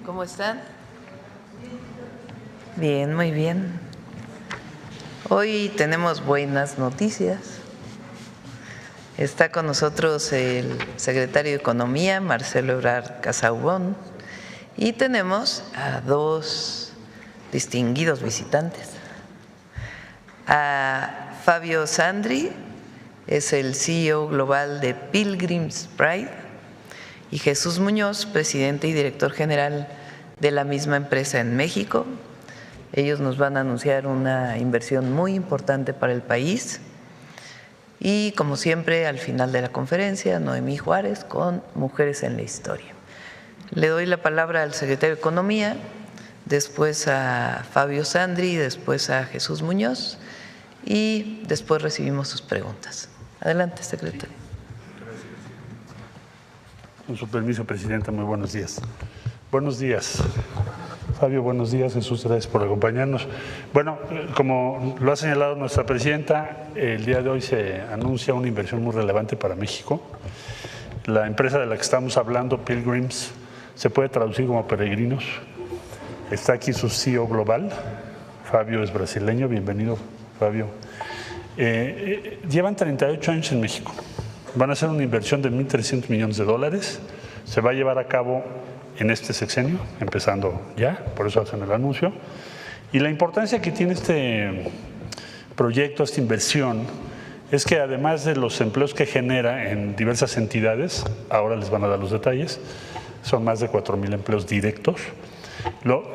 ¿Cómo están? Bien, muy bien. Hoy tenemos buenas noticias. Está con nosotros el secretario de Economía, Marcelo Ebrard Casaubon, y tenemos a dos distinguidos visitantes. A Fabio Sandri, es el CEO global de Pilgrim's Pride, y Jesús Muñoz, presidente y director general de la misma empresa en México. Ellos nos van a anunciar una inversión muy importante para el país. Y como siempre, al final de la conferencia, Noemí Juárez con Mujeres en la Historia. Le doy la palabra al secretario de Economía, después a Fabio Sandri, después a Jesús Muñoz y después recibimos sus preguntas. Adelante, secretario. Con su permiso, Presidenta, muy buenos días. Buenos días, Fabio, buenos días, Jesús, gracias por acompañarnos. Bueno, como lo ha señalado nuestra Presidenta, el día de hoy se anuncia una inversión muy relevante para México. La empresa de la que estamos hablando, Pilgrims, se puede traducir como peregrinos. Está aquí su CEO global, Fabio es brasileño, bienvenido, Fabio. Llevan 38 años en México. Van a hacer una inversión de $1.300 millones. Se va a llevar a cabo en este sexenio, empezando ya, por eso hacen el anuncio. Y la importancia que tiene este proyecto, esta inversión, es que además de los empleos que genera en diversas entidades, ahora les van a dar los detalles, son más de 4,000 empleos directos.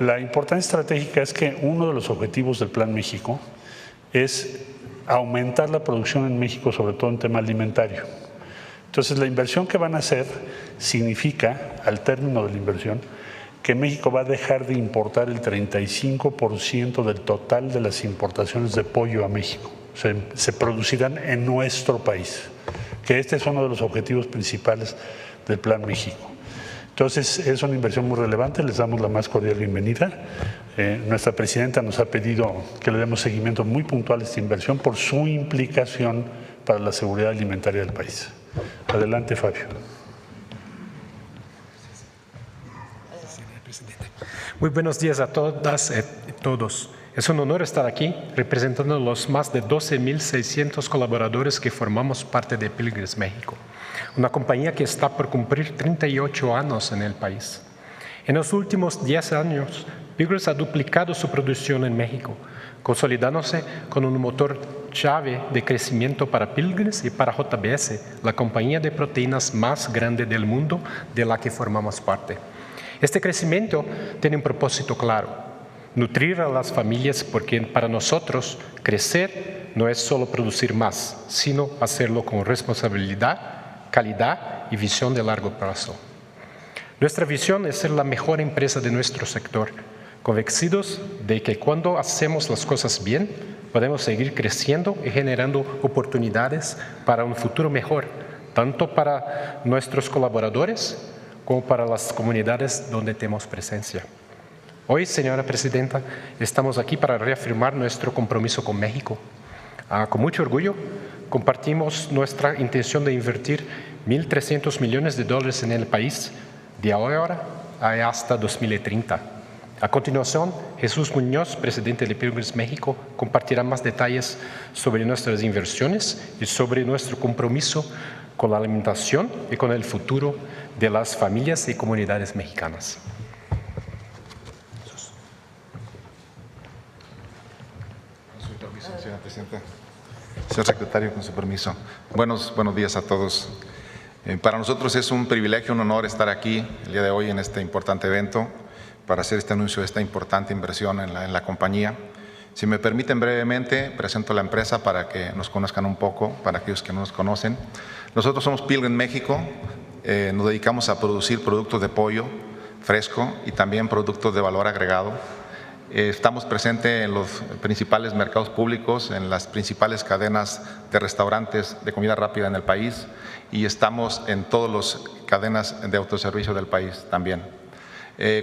La importancia estratégica es que uno de los objetivos del Plan México es aumentar la producción en México, sobre todo en tema alimentario. Entonces, la inversión que van a hacer significa, al término de la inversión, que México va a dejar de importar el 35% del total de las importaciones de pollo a México. Se producirán en nuestro país, que este es uno de los objetivos principales del Plan México. Entonces, es una inversión muy relevante, les damos la más cordial bienvenida. Nuestra Presidenta nos ha pedido que le demos seguimiento muy puntual a esta inversión por su implicación para la seguridad alimentaria del país. Adelante, Fabio. Muy buenos días a todas y todos. Es un honor estar aquí representando a los más de 12,600 colaboradores que formamos parte de Pilgrims México, una compañía que está por cumplir 38 años en el país. En los últimos 10 años, Pilgrims ha duplicado su producción en México, consolidándose con un motor clave de crecimiento para Pilgrims y para JBS, la compañía de proteínas más grande del mundo de la que formamos parte. Este crecimiento tiene un propósito claro: nutrir a las familias, porque para nosotros crecer no es solo producir más, sino hacerlo con responsabilidad, calidad y visión de largo plazo. Nuestra visión es ser la mejor empresa de nuestro sector, convencidos de que cuando hacemos las cosas bien, podemos seguir creciendo y generando oportunidades para un futuro mejor, tanto para nuestros colaboradores como para las comunidades donde tenemos presencia. Hoy, señora Presidenta, estamos aquí para reafirmar nuestro compromiso con México. Con mucho orgullo, compartimos nuestra intención de invertir $1.300 millones en el país de ahora hasta 2030. A continuación, Jesús Muñoz, presidente de Pilgrims México, compartirá más detalles sobre nuestras inversiones y sobre nuestro compromiso con la alimentación y con el futuro de las familias y comunidades mexicanas. Con su permiso, señora Presidenta. Señor Secretario, con su permiso. Buenos días a todos. Para nosotros es un privilegio, un honor estar aquí el día de hoy en este importante evento para hacer este anuncio de esta importante inversión en la compañía. Si me permiten brevemente, presento la empresa para que nos conozcan un poco, para aquellos que no nos conocen. Nosotros somos Pilgrims México, nos dedicamos a producir productos de pollo fresco y también productos de valor agregado. Estamos presentes en los principales mercados públicos, en las principales cadenas de restaurantes de comida rápida en el país y estamos en todas las cadenas de autoservicio del país también.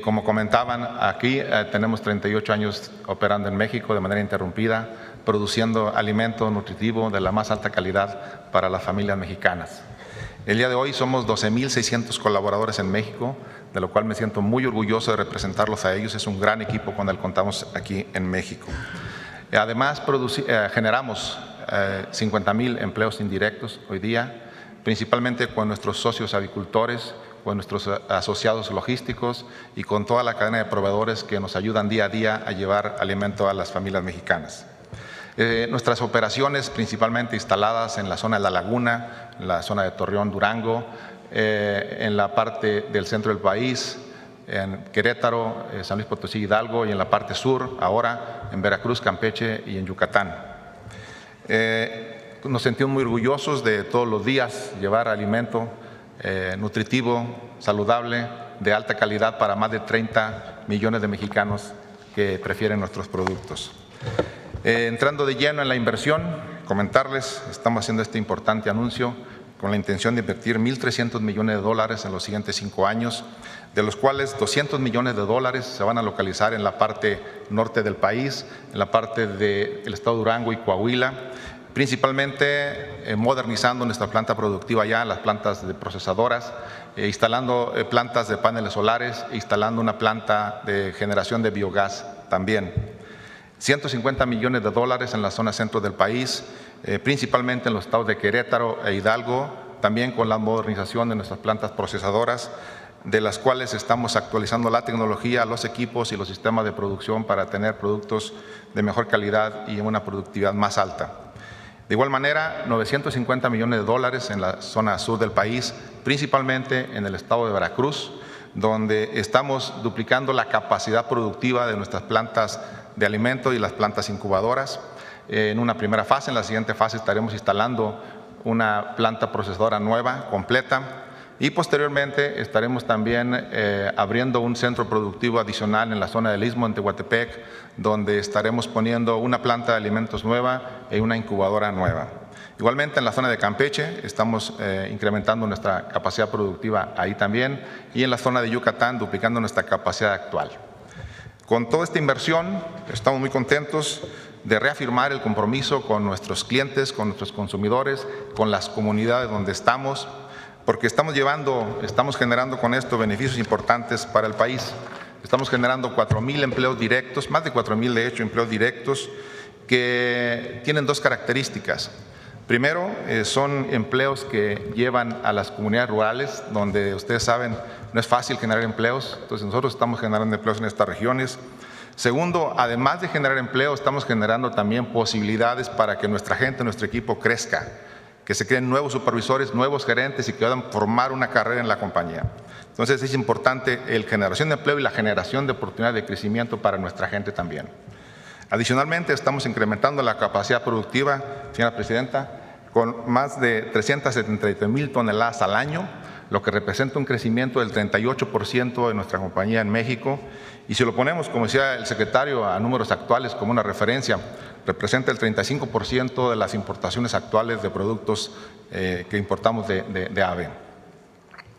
Como comentaban, aquí tenemos 38 años operando en México de manera interrumpida, produciendo alimento nutritivo de la más alta calidad para las familias mexicanas. El día de hoy somos 12,600 colaboradores en México, de lo cual me siento muy orgulloso de representarlos a ellos. Es un gran equipo con el que contamos aquí en México. Además, generamos 50,000 empleos indirectos hoy día, principalmente con nuestros socios avicultores, con nuestros asociados logísticos y con toda la cadena de proveedores que nos ayudan día a día a llevar alimento a las familias mexicanas. Nuestras operaciones principalmente instaladas en la zona de La Laguna, en la zona de Torreón, Durango, en la parte del centro del país, en Querétaro, San Luis Potosí, Hidalgo, y en la parte sur, ahora en Veracruz, Campeche y en Yucatán. Nos sentimos muy orgullosos de todos los días llevar alimento nutritivo, saludable, de alta calidad para más de 30 millones de mexicanos que prefieren nuestros productos. Entrando de lleno en la inversión, comentarles, estamos haciendo este importante anuncio con la intención de invertir $1,300 millones en los siguientes 5 años, de los cuales $200 millones se van a localizar en la parte norte del país, en la parte del estado de Durango y Coahuila, principalmente modernizando nuestra planta productiva ya, las plantas de procesadoras, instalando plantas de paneles solares, instalando una planta de generación de biogás también. $150 millones en la zona centro del país, principalmente en los estados de Querétaro e Hidalgo, también con la modernización de nuestras plantas procesadoras, de las cuales estamos actualizando la tecnología, los equipos y los sistemas de producción para tener productos de mejor calidad y una productividad más alta. De igual manera, $950 millones en la zona sur del país, principalmente en el estado de Veracruz, donde estamos duplicando la capacidad productiva de nuestras plantas de alimento y las plantas incubadoras. En una primera fase, en la siguiente fase estaremos instalando una planta procesadora nueva, completa, y posteriormente estaremos también abriendo un centro productivo adicional en la zona del Istmo, en Tehuantepec, donde estaremos poniendo una planta de alimentos nueva y una incubadora nueva. Igualmente en la zona de Campeche estamos incrementando nuestra capacidad productiva ahí también, y en la zona de Yucatán duplicando nuestra capacidad actual. Con toda esta inversión estamos muy contentos de reafirmar el compromiso con nuestros clientes, con nuestros consumidores, con las comunidades donde estamos, porque estamos generando con esto beneficios importantes para el país. Estamos generando 4,000 empleos directos, más de 4,000 de hecho empleos directos, que tienen dos características. Primero, son empleos que llevan a las comunidades rurales, donde ustedes saben no es fácil generar empleos, entonces nosotros estamos generando empleos en estas regiones. Segundo, además de generar empleo, estamos generando también posibilidades para que nuestra gente, nuestro equipo crezca, que se creen nuevos supervisores, nuevos gerentes y que puedan formar una carrera en la compañía. Entonces es importante la generación de empleo y la generación de oportunidades de crecimiento para nuestra gente también. Adicionalmente, estamos incrementando la capacidad productiva, señora Presidenta, con más de 373,000 toneladas al año, lo que representa un crecimiento del 38% de nuestra compañía en México. Y si lo ponemos, como decía el secretario, a números actuales como una referencia, representa el 35% de las importaciones actuales de productos que importamos de ave.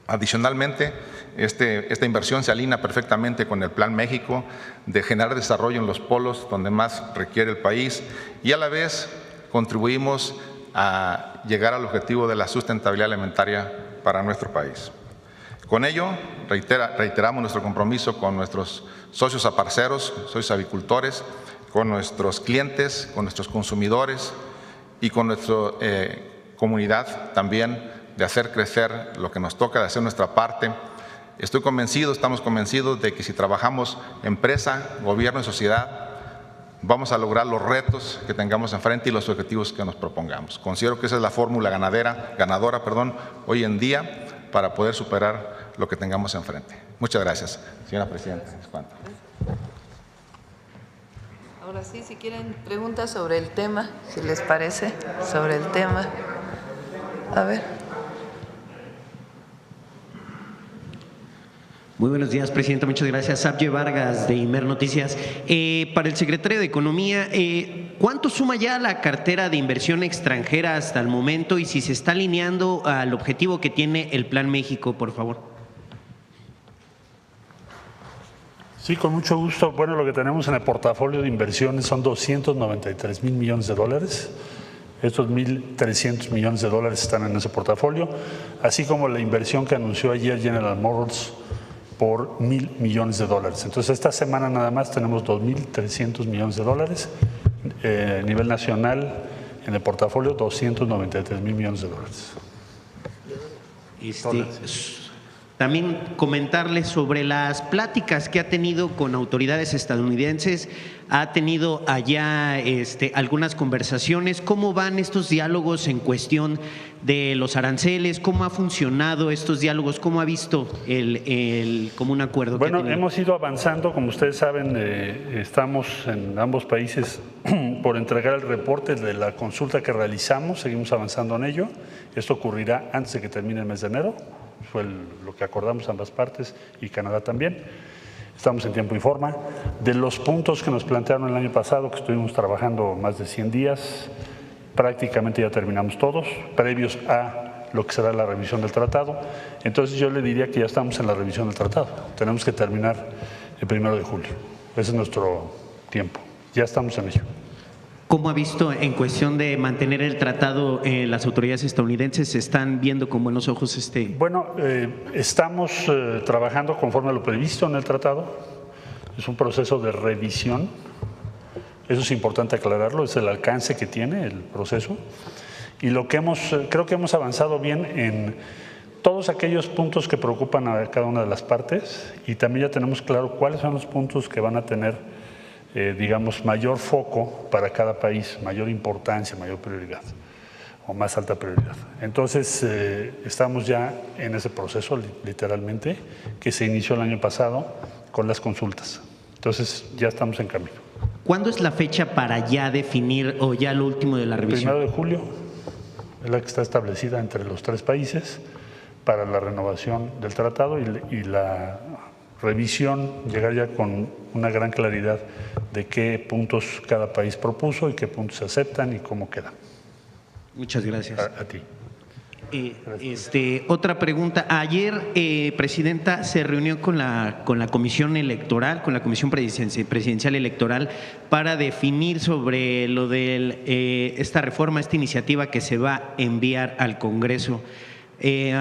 Adicionalmente, esta inversión se alinea perfectamente con el Plan México de generar desarrollo en los polos donde más requiere el país, y a la vez contribuimos a llegar al objetivo de la sustentabilidad alimentaria para nuestro país. Con ello, reiteramos nuestro compromiso con nuestros socios aparceros, socios avicultores, con nuestros clientes, con nuestros consumidores y con nuestra comunidad también, de hacer crecer lo que nos toca, de hacer nuestra parte. Estamos convencidos de que si trabajamos empresa, gobierno y sociedad, vamos a lograr los retos que tengamos enfrente y los objetivos que nos propongamos. Considero que esa es la fórmula ganadora hoy en día para poder superar lo que tengamos enfrente. Muchas gracias, señora Presidenta. Es cuanto. Ahora sí, si quieren preguntas sobre el tema, si les parece, sobre el tema. A ver. Muy buenos días, Presidenta. Muchas gracias. Sabye Vargas, de Imer Noticias. Para el secretario de Economía, ¿cuánto suma ya la cartera de inversión extranjera hasta el momento y si se está alineando al objetivo que tiene el Plan México, por favor? Sí, con mucho gusto. Bueno, lo que tenemos en el portafolio de inversiones son $293,000 millones. Estos 1.300 millones de dólares están en ese portafolio, así como la inversión que anunció ayer General Motors por 1.000 millones de dólares. Entonces, esta semana nada más tenemos 2.300 millones de dólares. A nivel nacional, en el portafolio, 293.000 millones de dólares. También comentarles sobre las pláticas que ha tenido con autoridades estadounidenses. Ha tenido allá algunas conversaciones. ¿Cómo van estos diálogos en cuestión de los aranceles? ¿Cómo ha funcionado estos diálogos? ¿Cómo ha visto el común acuerdo? Bueno, hemos ido avanzando. Como ustedes saben, estamos en ambos países por entregar el reporte de la consulta que realizamos. Seguimos avanzando en ello. Esto ocurrirá antes de que termine el mes de enero. Fue lo que acordamos ambas partes y Canadá también. Estamos en tiempo y forma. De los puntos que nos plantearon el año pasado, que estuvimos trabajando más de 100 días, prácticamente ya terminamos todos, previos a lo que será la revisión del tratado. Entonces yo le diría que ya estamos en la revisión del tratado. Tenemos que terminar el 1 de julio. Ese es nuestro tiempo. Ya estamos en ello. ¿Cómo ha visto en cuestión de mantener el tratado las autoridades estadounidenses? ¿Se están viendo con buenos ojos Bueno, estamos trabajando conforme a lo previsto en el tratado. Es un proceso de revisión. Eso es importante aclararlo, es el alcance que tiene el proceso. Y creo que hemos avanzado bien en todos aquellos puntos que preocupan a cada una de las partes, y también ya tenemos claro cuáles son los puntos que van a tener digamos, mayor foco para cada país, mayor importancia, mayor prioridad o más alta prioridad. Entonces, estamos ya en ese proceso, literalmente, que se inició el año pasado con las consultas. Entonces, ya estamos en camino. ¿Cuándo es la fecha para ya definir o ya lo último de la revisión? 1 de julio es la que está establecida entre los tres países para la renovación del tratado y la revisión, llegar ya con una gran claridad de qué puntos cada país propuso y qué puntos se aceptan y cómo quedan. Muchas gracias. A ti. Otra pregunta. Ayer, Presidenta, se reunió con la Comisión Electoral, con la Comisión Presidencial Electoral, para definir sobre lo de esta reforma, esta iniciativa que se va a enviar al Congreso.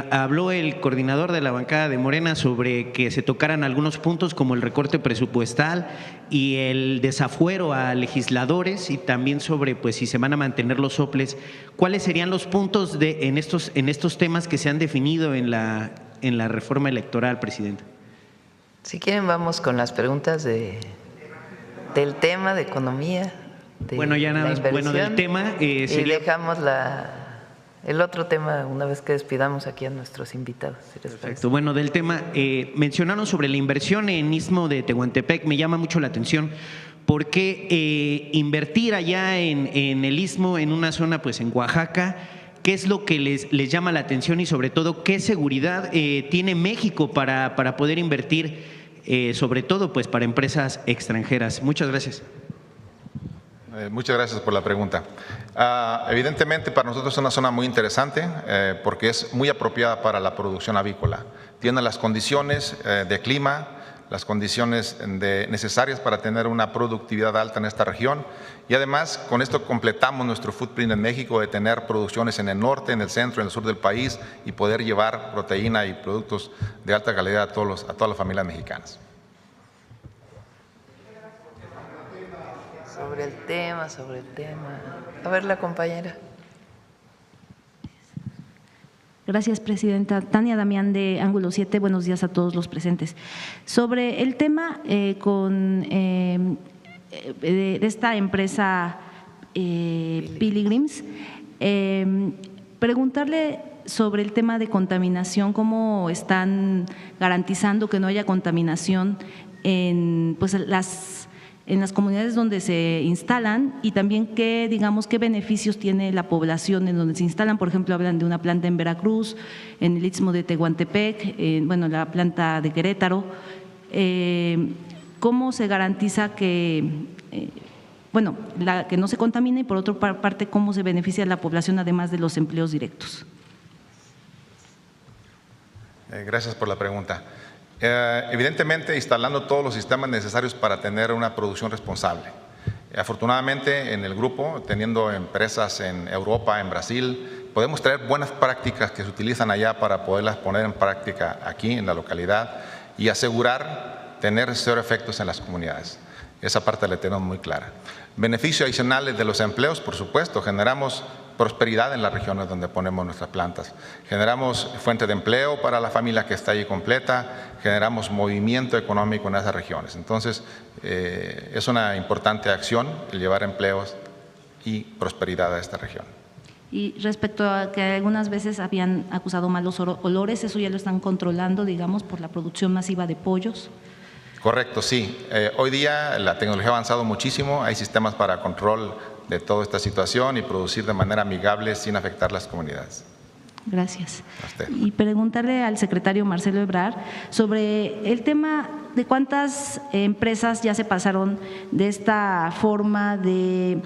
Habló el coordinador de la bancada de Morena sobre que se tocaran algunos puntos como el recorte presupuestal y el desafuero a legisladores, y también sobre pues si se van a mantener los soples. ¿Cuáles serían los puntos en estos temas que se han definido en la reforma electoral, Presidenta? Si quieren, vamos con las preguntas del tema de economía. Bueno, ya nada más, bueno, del tema y dejamos el otro tema una vez que despidamos aquí a nuestros invitados. Perfecto. Bueno, del tema, mencionaron sobre la inversión en Istmo de Tehuantepec. Me llama mucho la atención. ¿Por qué invertir allá en el Istmo, en una zona pues en Oaxaca? ¿Qué es lo que les llama la atención y sobre todo qué seguridad tiene México para poder invertir, sobre todo pues para empresas extranjeras? Muchas gracias. Muchas gracias por la pregunta. Evidentemente para nosotros es una zona muy interesante porque es muy apropiada para la producción avícola. Tiene las condiciones de clima, las condiciones necesarias para tener una productividad alta en esta región, y además con esto completamos nuestro footprint en México de tener producciones en el norte, en el centro, en el sur del país, y poder llevar proteína y productos de alta calidad a todas las familias mexicanas. Sobre el tema. A ver, la compañera. Gracias, Presidenta. Tania Damián, de Ángulo 7. Buenos días a todos los presentes. Sobre el tema de esta empresa Pilgrims, preguntarle sobre el tema de contaminación, cómo están garantizando que no haya contaminación en las comunidades donde se instalan, y también qué beneficios tiene la población en donde se instalan. Por ejemplo, hablan de una planta en Veracruz, en el Istmo de Tehuantepec, la planta de Querétaro. ¿Cómo se garantiza que no se contamine, y por otra parte cómo se beneficia a la población además de los empleos directos? Gracias por la pregunta. Evidentemente, instalando todos los sistemas necesarios para tener una producción responsable. Afortunadamente, en el grupo, teniendo empresas en Europa, en Brasil, podemos traer buenas prácticas que se utilizan allá para poderlas poner en práctica aquí en la localidad y asegurar tener cero efectos en las comunidades. Esa parte la tenemos muy clara. Beneficios adicionales de los empleos, por supuesto, generamos prosperidad en las regiones donde ponemos nuestras plantas. Generamos fuente de empleo para la familia que está allí completa, generamos movimiento económico en esas regiones. Entonces, es una importante acción el llevar empleos y prosperidad a esta región. Y respecto a que algunas veces habían acusado malos olores, ¿eso ya lo están controlando, digamos, por la producción masiva de pollos? Correcto, sí. Hoy día la tecnología ha avanzado muchísimo, hay sistemas para control de toda esta situación y producir de manera amigable sin afectar las comunidades. Gracias. A usted. Y preguntarle al secretario Marcelo Ebrard sobre el tema de cuántas empresas ya se pasaron de esta forma de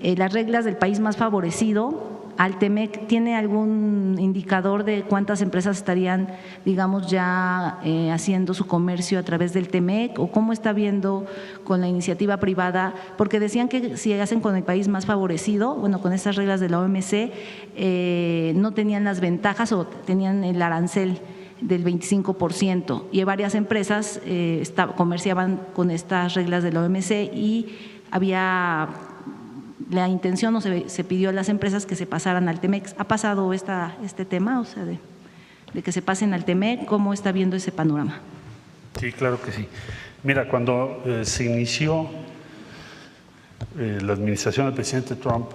las reglas del país más favorecido al TEMEC. ¿Tiene algún indicador de cuántas empresas estarían, digamos, ya haciendo su comercio a través del TEMEC, o cómo está viendo con la iniciativa privada? Porque decían que si hacen con el país más favorecido, bueno, con estas reglas de la OMC, no tenían las ventajas o tenían el arancel del 25%, y varias empresas comerciaban con estas reglas de la OMC y había la intención, o se pidió a las empresas que se pasaran al TEMEC. ¿Ha pasado este tema, o sea, de que se pasen al TEMEC? ¿Cómo está viendo ese panorama? Sí, claro que sí. Mira, cuando se inició la administración del presidente Trump,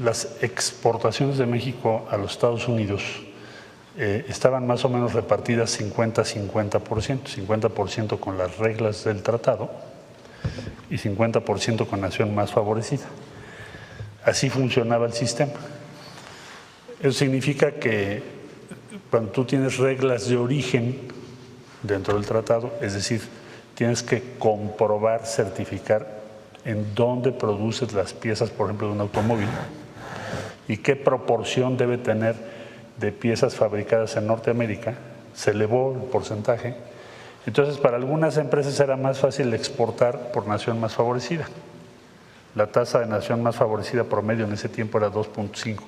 las exportaciones de México a los Estados Unidos estaban más o menos repartidas 50-50%, 50% con las reglas del tratado y 50% con nación más favorecida. Así funcionaba el sistema. Eso significa que cuando tú tienes reglas de origen dentro del tratado, es decir, tienes que comprobar, certificar en dónde produces las piezas, por ejemplo, de un automóvil, y qué proporción debe tener de piezas fabricadas en Norteamérica. Se elevó el porcentaje. Entonces, para algunas empresas era más fácil exportar por nación más favorecida. La tasa de nación más favorecida promedio en ese tiempo era 2.5.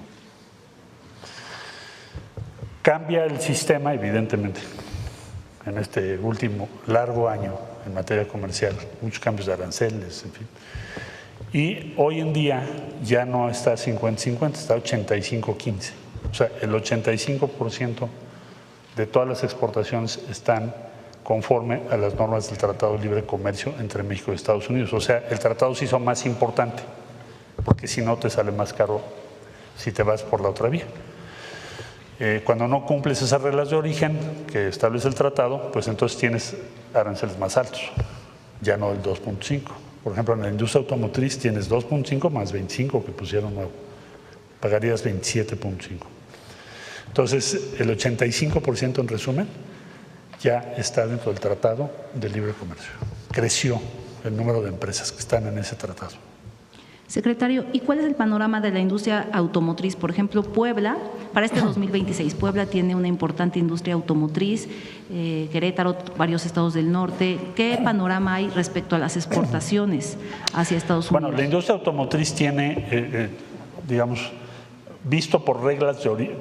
Cambia el sistema, evidentemente, en este último largo año en materia comercial, muchos cambios de aranceles, en fin. Y hoy en día ya no está 50-50, está 85-15. O sea, el 85% de todas las exportaciones están conforme a las normas del Tratado de Libre Comercio entre México y Estados Unidos. O sea, el tratado se hizo más importante, porque si no te sale más caro si te vas por la otra vía. Cuando no cumples esas reglas de origen que establece el tratado, pues entonces tienes aranceles más altos, ya no el 2.5. Por ejemplo, en la industria automotriz tienes 2.5 más 25 que pusieron nuevo, pagarías 27.5. Entonces, el 85% en resumen ya está dentro del Tratado de Libre Comercio. Creció el número de empresas que están en ese tratado. Secretario, ¿y cuál es el panorama de la industria automotriz? Por ejemplo, Puebla, para este 2026, Puebla tiene una importante industria automotriz, Querétaro, varios estados del norte. ¿Qué panorama hay respecto a las exportaciones hacia Estados Unidos? Bueno, la industria automotriz tiene, digamos, visto por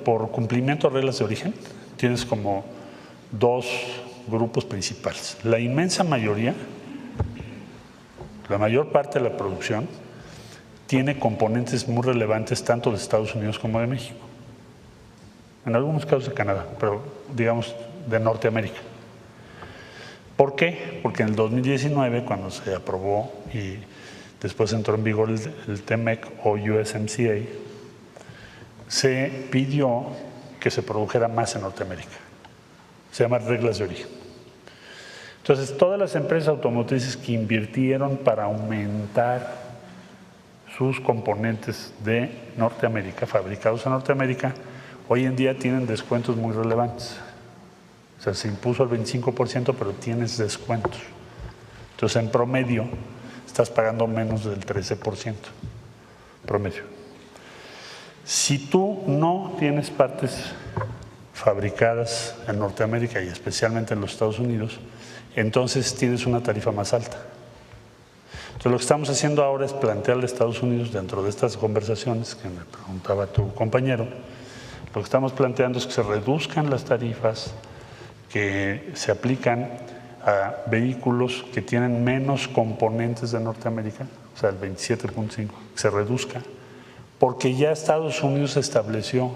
por cumplimiento de reglas de origen, tienes como dos grupos principales. La inmensa mayoría, la mayor parte de la producción, tiene componentes muy relevantes tanto de Estados Unidos como de México. En algunos casos de Canadá, pero digamos de Norteamérica. ¿Por qué? Porque en el 2019, cuando se aprobó y después entró en vigor el TEMEC o USMCA, se pidió que se produjera más en Norteamérica. Se llaman reglas de origen. Entonces, todas las empresas automotrices que invirtieron para aumentar sus componentes de Norteamérica, fabricados en Norteamérica, hoy en día tienen descuentos muy relevantes. O sea, se impuso el 25%, pero tienes descuentos. Entonces, en promedio, estás pagando menos del 13%. Promedio. Si tú no tienes partes fabricadas en Norteamérica y especialmente en los Estados Unidos, entonces tienes una tarifa más alta. Entonces, lo que estamos haciendo ahora es plantearle a Estados Unidos, dentro de estas conversaciones que me preguntaba tu compañero, lo que estamos planteando es que se reduzcan las tarifas que se aplican a vehículos que tienen menos componentes de Norteamérica, o sea, el 27.5, que se reduzca, porque ya Estados Unidos estableció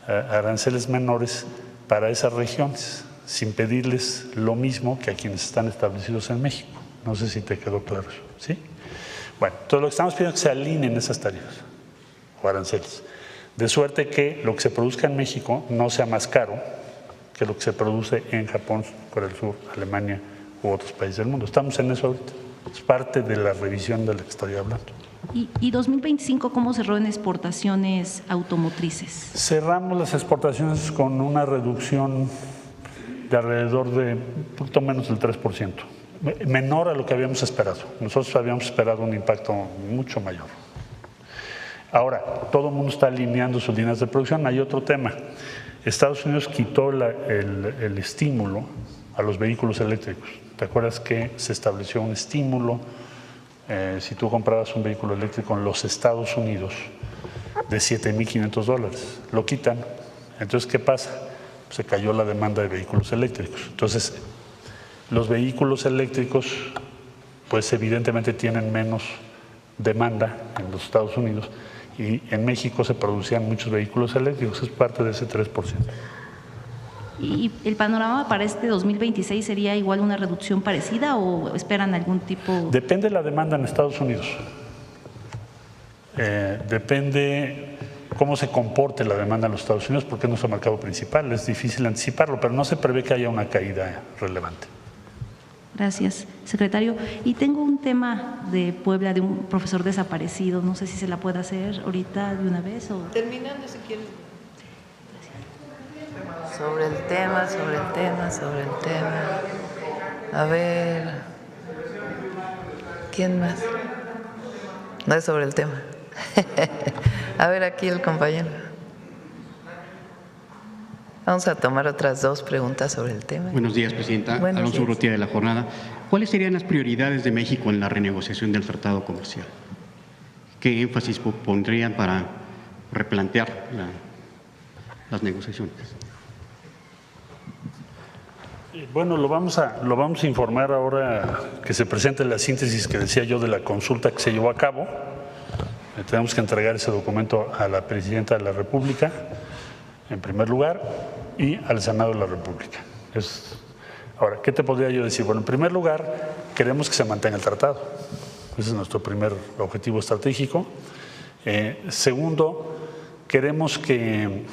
aranceles menores para esas regiones, sin pedirles lo mismo que a quienes están establecidos en México. No sé si te quedó claro eso, ¿sí? Bueno, entonces lo que estamos pidiendo es que se alineen esas tarifas o aranceles, de suerte que lo que se produzca en México no sea más caro que lo que se produce en Japón, Corea del Sur, Alemania u otros países del mundo. Estamos en eso ahorita. Es parte de la revisión de la que estoy hablando. ¿Y 2025 cómo cerró en exportaciones automotrices? Cerramos las exportaciones con una reducción de alrededor de un poquito menos del 3%, menor a lo que habíamos esperado. Nosotros habíamos esperado un impacto mucho mayor. Ahora, todo el mundo está alineando sus líneas de producción. Hay otro tema. Estados Unidos quitó el estímulo a los vehículos eléctricos. ¿Te acuerdas que se estableció un estímulo si tú comprabas un vehículo eléctrico en los Estados Unidos de $7,500? Lo quitan. Entonces, ¿qué pasa? Se cayó la demanda de vehículos eléctricos. Entonces, los vehículos eléctricos, pues evidentemente tienen menos demanda en los Estados Unidos, y en México se producían muchos vehículos eléctricos, es parte de ese 3%. ¿Y el panorama para este 2026 sería igual una reducción parecida o esperan algún tipo? Depende de la demanda en Estados Unidos. Depende cómo se comporte la demanda en los Estados Unidos, porque es nuestro mercado principal. Es difícil anticiparlo, pero no se prevé que haya una caída relevante. Gracias, secretario. Y tengo un tema de Puebla, de un profesor desaparecido. No sé si se la puede hacer ahorita de una vez o… Terminando, si quieres. Sobre el tema. A ver, ¿quién más? No es sobre el tema. A ver, aquí el compañero. Vamos a tomar otras 2 preguntas sobre el tema. Buenos días, Presidenta. Buenos Alonso días. Urrutia de La Jornada. ¿Cuáles serían las prioridades de México en la renegociación del tratado comercial? ¿Qué énfasis pondrían para replantear las negociaciones? Bueno, lo vamos a informar ahora que se presente la síntesis que decía yo de la consulta que se llevó a cabo. Tenemos que entregar ese documento a la Presidenta de la República, en primer lugar, y al Senado de la República. Ahora, ¿qué te podría yo decir? Bueno, en primer lugar, queremos que se mantenga el tratado. Ese es nuestro primer objetivo estratégico. Segundo, queremos que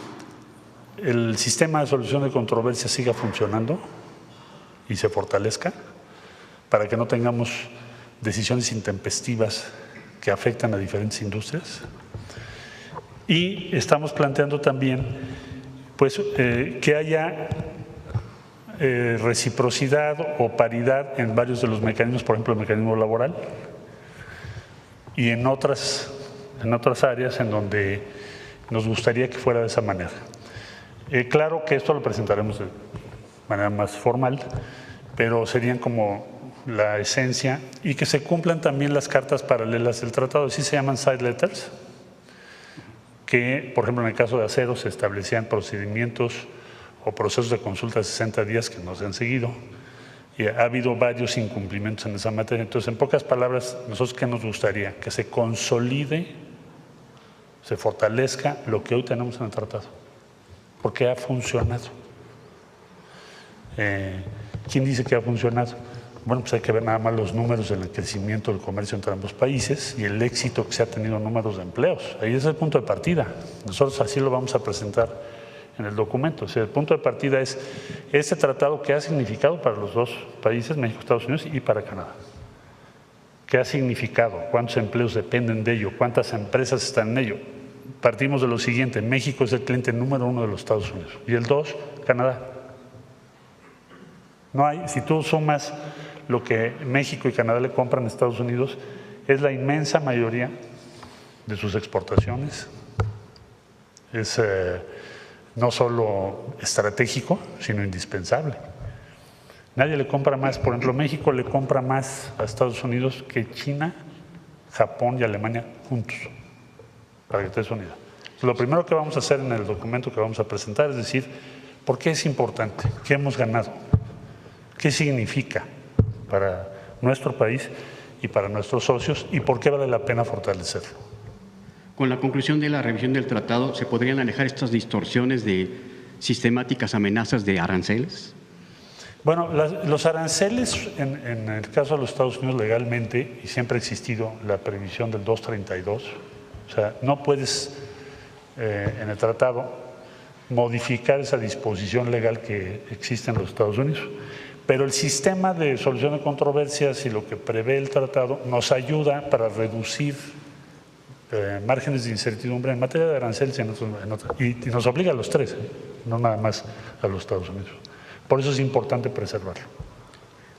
el sistema de solución de controversias siga funcionando y se fortalezca para que no tengamos decisiones intempestivas que afectan a diferentes industrias. Y estamos planteando también pues, que haya reciprocidad o paridad en varios de los mecanismos, por ejemplo, el mecanismo laboral, y en otras áreas en donde nos gustaría que fuera de esa manera. Claro que esto lo presentaremos de manera más formal, pero serían como la esencia, y que se cumplan también las cartas paralelas del tratado, así se llaman side letters, que por ejemplo en el caso de acero se establecían procedimientos o procesos de consulta de 60 días que no se han seguido, y ha habido varios incumplimientos en esa materia. Entonces, en pocas palabras, nosotros ¿qué nos gustaría? Que se consolide, se fortalezca lo que hoy tenemos en el tratado, porque ha funcionado. ¿Quién dice que ha funcionado? Bueno, pues hay que ver nada más los números del crecimiento del comercio entre ambos países y el éxito que se ha tenido en números de empleos. Ahí es el punto de partida. Nosotros así lo vamos a presentar en el documento. O sea, el punto de partida es ese tratado que ha significado para los dos países, México, Estados Unidos, y para Canadá. ¿Qué ha significado? ¿Cuántos empleos dependen de ello? ¿Cuántas empresas están en ello? Partimos de lo siguiente: México es el cliente número 1 de los Estados Unidos y el 2, Canadá. No hay, si tú sumas lo que México y Canadá le compran a Estados Unidos, es la inmensa mayoría de sus exportaciones. Es no solo estratégico, sino indispensable. Nadie le compra más, por ejemplo, México le compra más a Estados Unidos que China, Japón y Alemania juntos, para que te des una idea. Lo primero que vamos a hacer en el documento que vamos a presentar es decir, ¿por qué es importante? ¿Qué hemos ganado? ¿Qué significa para nuestro país y para nuestros socios? ¿Y por qué vale la pena fortalecerlo? Con la conclusión de la revisión del tratado, ¿se podrían alejar estas distorsiones de sistemáticas amenazas de aranceles? Bueno, los aranceles, en el caso de los Estados Unidos legalmente, y siempre ha existido la previsión del 232, o sea, no puedes en el tratado modificar esa disposición legal que existe en los Estados Unidos. Pero el sistema de solución de controversias y lo que prevé el tratado nos ayuda para reducir márgenes de incertidumbre en materia de aranceles y nos obliga a los tres, no nada más a los Estados Unidos. Por eso es importante preservarlo.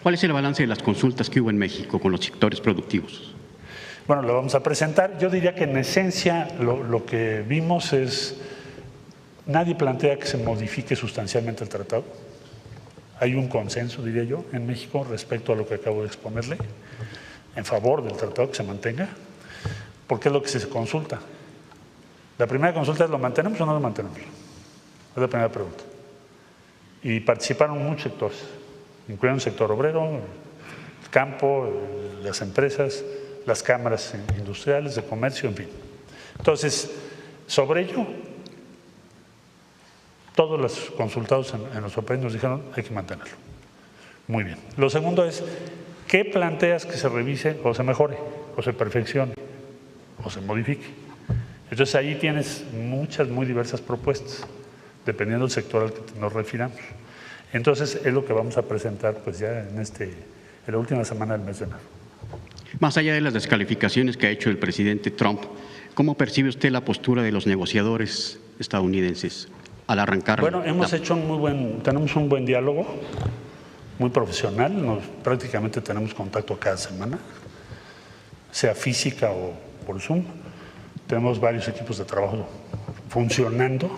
¿Cuál es el balance de las consultas que hubo en México con los sectores productivos? Bueno, lo vamos a presentar. Yo diría que en esencia lo que vimos es, nadie plantea que se modifique sustancialmente el tratado. Hay un consenso, diría yo, en México respecto a lo que acabo de exponerle, en favor del tratado que se mantenga, porque es lo que se consulta. La primera consulta es, ¿lo mantenemos o no lo mantenemos? Es la primera pregunta. Y participaron muchos sectores, incluyendo el sector obrero, el campo, las empresas, las cámaras industriales, de comercio, en fin. Entonces, sobre ello, todos los consultados en nuestro país nos dijeron hay que mantenerlo. Muy bien. Lo segundo es, ¿qué planteas que se revise o se mejore, o se perfeccione, o se modifique? Entonces ahí tienes muchas, muy diversas propuestas, dependiendo del sector al que nos refiramos. Entonces es lo que vamos a presentar pues ya en la última semana del mes de enero. Más allá de las descalificaciones que ha hecho el presidente Trump, ¿cómo percibe usted la postura de los negociadores estadounidenses al arrancar? Bueno, tenemos un buen diálogo, muy profesional, prácticamente tenemos contacto cada semana, sea física o por Zoom. Tenemos varios equipos de trabajo funcionando.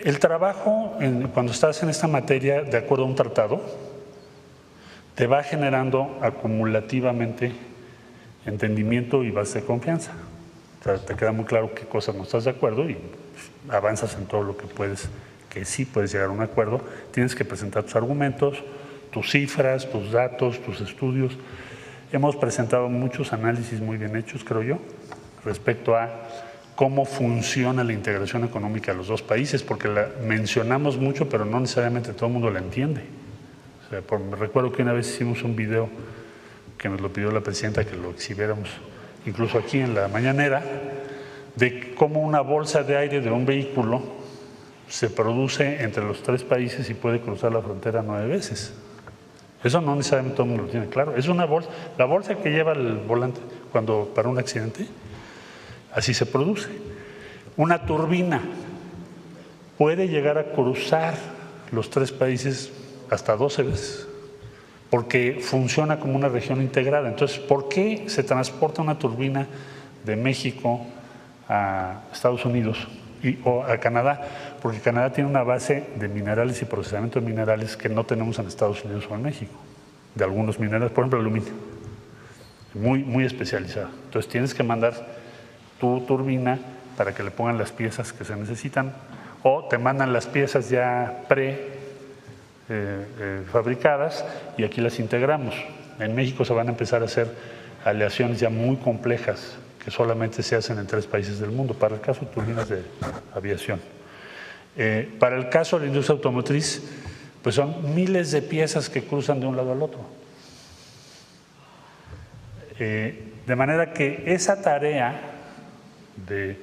El trabajo, cuando estás en esta materia, de acuerdo a un tratado, te va generando acumulativamente entendimiento y base de confianza. O sea, te queda muy claro qué cosas no estás de acuerdo y avanzas en todo lo que puedes, que sí puedes llegar a un acuerdo. Tienes que presentar tus argumentos, tus cifras, tus datos, tus estudios. Hemos presentado muchos análisis muy bien hechos, creo yo, respecto a cómo funciona la integración económica de los dos países, porque la mencionamos mucho, pero no necesariamente todo el mundo la entiende. O sea, recuerdo que una vez hicimos un video que nos lo pidió la presidenta que lo exhibiéramos, incluso aquí en la mañanera, de cómo una bolsa de aire de un vehículo se produce entre los tres países y puede cruzar la frontera 9 veces. Eso no necesariamente todo el mundo lo tiene claro. Es una bolsa, la bolsa que lleva el volante para un accidente, así se produce. Una turbina puede llegar a cruzar los tres países hasta 12 veces, porque funciona como una región integrada. Entonces, ¿por qué se transporta una turbina de México a Estados Unidos o a Canadá? Porque Canadá tiene una base de minerales y procesamiento de minerales que no tenemos en Estados Unidos o en México, de algunos minerales, por ejemplo, aluminio, muy especializado. Entonces, tienes que mandar tu turbina para que le pongan las piezas que se necesitan, o te mandan las piezas ya fabricadas y aquí las integramos. En México se van a empezar a hacer aleaciones ya muy complejas que solamente se hacen en 3 países del mundo, para el caso de turbinas de aviación. Para el caso de la industria automotriz, pues son miles de piezas que cruzan de un lado al otro. De manera que esa tarea de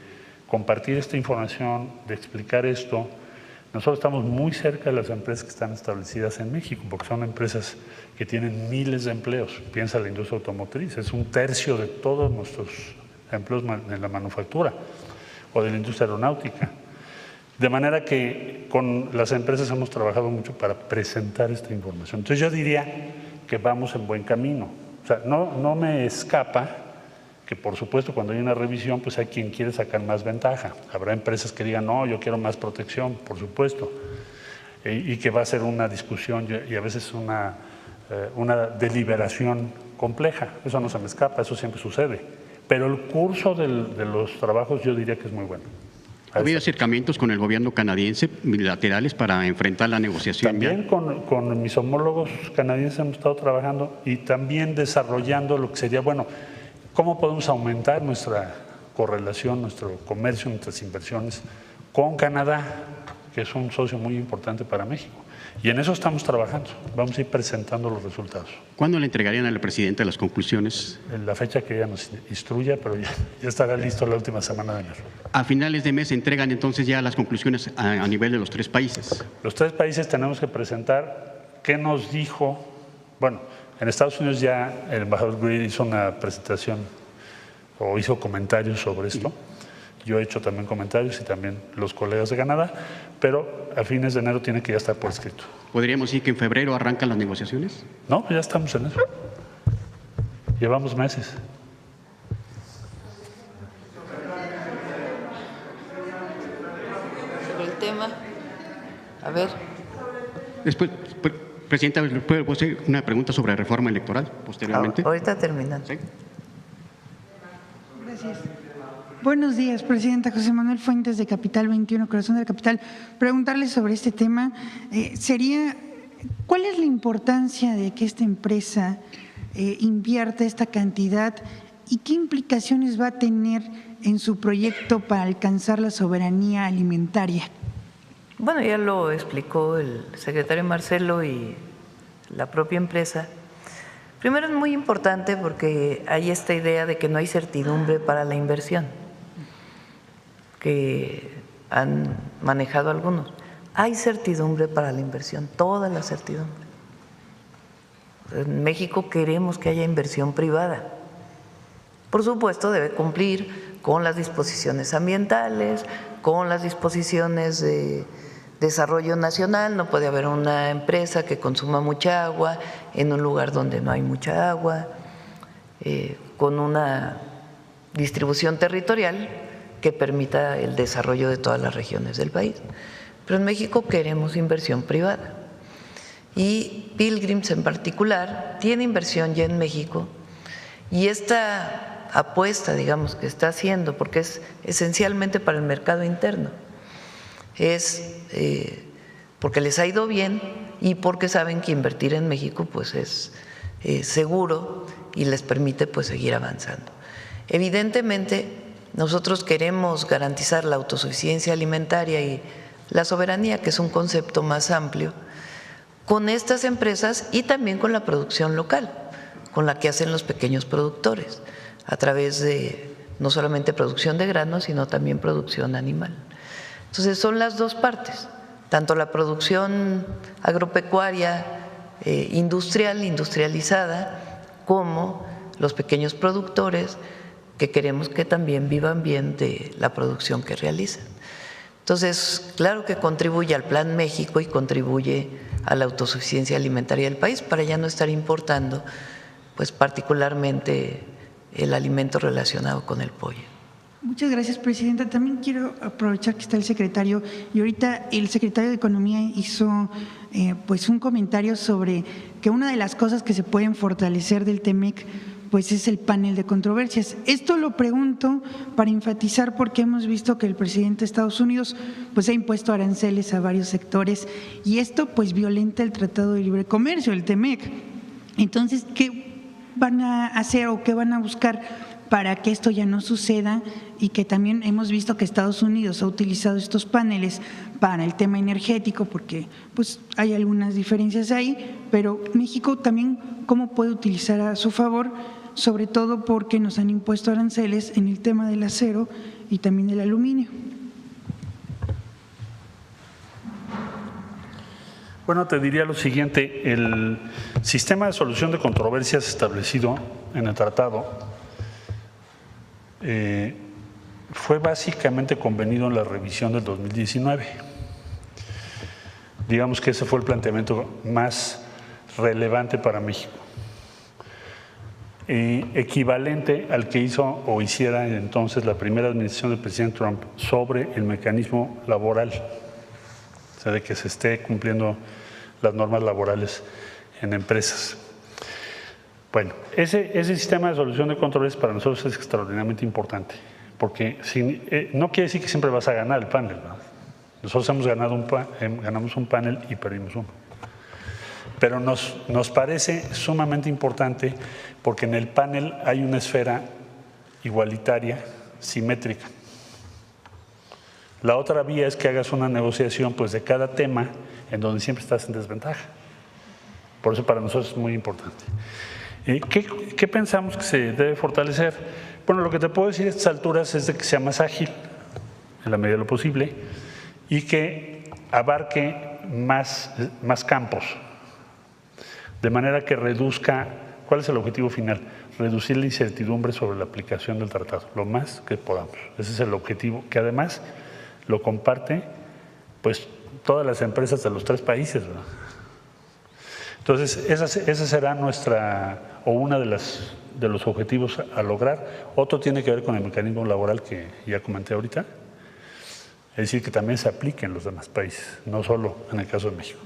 compartir esta información, de explicar esto, nosotros estamos muy cerca de las empresas que están establecidas en México, porque son empresas que tienen miles de empleos. Piensa la industria automotriz, es 1/3 de todos nuestros empleos en la manufactura o de la industria aeronáutica. De manera que con las empresas hemos trabajado mucho para presentar esta información. Entonces yo diría que vamos en buen camino. O sea, no me escapa que por supuesto cuando hay una revisión pues hay quien quiere sacar más ventaja. Habrá empresas que digan, no, yo quiero más protección, por supuesto. y que va a ser una discusión y a veces una deliberación compleja. Eso no se me escapa, eso siempre sucede. Pero el curso de los trabajos yo diría que es muy bueno. ¿Ha habido acercamientos con el gobierno canadiense bilaterales para enfrentar la negociación? También con mis homólogos canadienses hemos estado trabajando y también desarrollando lo que sería, bueno, cómo podemos aumentar nuestra correlación, nuestro comercio, nuestras inversiones con Canadá, que es un socio muy importante para México. Y en eso estamos trabajando. Vamos a ir presentando los resultados. ¿Cuándo le entregarían al presidente las conclusiones? En la fecha que ella nos instruya, pero ya estará listo la última semana de enero. A finales de mes se entregan entonces ya las conclusiones a nivel de los 3 países. Los 3 países tenemos que presentar qué nos dijo. Bueno, en Estados Unidos ya el embajador Greer hizo una presentación o hizo comentarios sobre esto. Yo he hecho también comentarios y también los colegas de Canadá, pero a fines de enero tiene que ya estar por escrito. ¿Podríamos decir que en febrero arrancan las negociaciones? No, ya estamos en eso. Llevamos meses. Sobre el tema, a ver. Después, Presidenta, ¿puedo hacer una pregunta sobre reforma electoral posteriormente? Ahorita terminando. ¿Sí? Gracias. Buenos días, Presidenta. José Manuel Fuentes, de Capital 21, Corazón de la Capital. Preguntarle sobre este tema ¿cuál es la importancia de que esta empresa invierta esta cantidad y qué implicaciones va a tener en su proyecto para alcanzar la soberanía alimentaria? Bueno, ya lo explicó el secretario Marcelo y la propia empresa. Primero, es muy importante porque hay esta idea de que no hay certidumbre para la inversión, que han manejado algunos. Hay certidumbre para la inversión, toda la certidumbre. En México queremos que haya inversión privada. Por supuesto, debe cumplir con las disposiciones ambientales, con las disposiciones de desarrollo nacional. No puede haber una empresa que consuma mucha agua en un lugar donde no hay mucha agua, con una distribución territorial que permita el desarrollo de todas las regiones del país. Pero en México queremos inversión privada y Pilgrims en particular tiene inversión ya en México, y esta apuesta, digamos, que está haciendo, porque es esencialmente para el mercado interno, es porque les ha ido bien y porque saben que invertir en México pues es seguro y les permite pues seguir avanzando. Evidentemente nosotros queremos garantizar la autosuficiencia alimentaria y la soberanía, que es un concepto más amplio, con estas empresas y también con la producción local, con la que hacen los pequeños productores, a través de no solamente producción de granos, sino también producción animal. Entonces son las dos partes, tanto la producción agropecuaria, industrializada, como los pequeños productores que queremos que también vivan bien de la producción que realizan. Entonces, claro que contribuye al Plan México y contribuye a la autosuficiencia alimentaria del país para ya no estar importando, pues particularmente el alimento relacionado con el pollo. Muchas gracias, Presidenta. También quiero aprovechar que está el secretario, y ahorita el secretario de Economía hizo pues un comentario sobre que una de las cosas que se pueden fortalecer del TEMEC pues es el panel de controversias. Esto lo pregunto para enfatizar porque hemos visto que el presidente de Estados Unidos pues ha impuesto aranceles a varios sectores y esto pues violenta el Tratado de Libre Comercio, el TEMEC. Entonces, ¿qué van a hacer o qué van a buscar para que esto ya no suceda? Y que también hemos visto que Estados Unidos ha utilizado estos paneles para el tema energético porque pues hay algunas diferencias ahí, pero México también cómo puede utilizar a su favor, sobre todo porque nos han impuesto aranceles en el tema del acero y también del aluminio. Bueno, te diría lo siguiente, el sistema de solución de controversias establecido en el tratado fue básicamente convenido en la revisión del 2019. Digamos que ese fue el planteamiento más relevante para México. Equivalente al que hizo o hiciera entonces la primera administración del presidente Trump sobre el mecanismo laboral. o sea, de que se esté cumpliendo las normas laborales en empresas. Bueno, ese sistema de solución de controversias para nosotros es extraordinariamente importante, porque no quiere decir que siempre vas a ganar el panel, ¿no? Nosotros ganamos un panel y perdimos uno. Pero nos parece sumamente importante porque en el panel hay una esfera igualitaria, simétrica. La otra vía es que hagas una negociación pues, de cada tema en donde siempre estás en desventaja. Por eso para nosotros es muy importante. ¿Qué pensamos que se debe fortalecer? Bueno, lo que te puedo decir a estas alturas es de que sea más ágil, en la medida de lo posible, y que abarque más campos, de manera que reduzca. ¿Cuál es el objetivo final? Reducir la incertidumbre sobre la aplicación del tratado, lo más que podamos. Ese es el objetivo, que además lo comparte pues, todas las empresas de los 3 países, ¿verdad? Entonces, esa será una de los objetivos a lograr. Otro tiene que ver con el mecanismo laboral que ya comenté ahorita, es decir, que también se aplique en los demás países, no solo en el caso de México.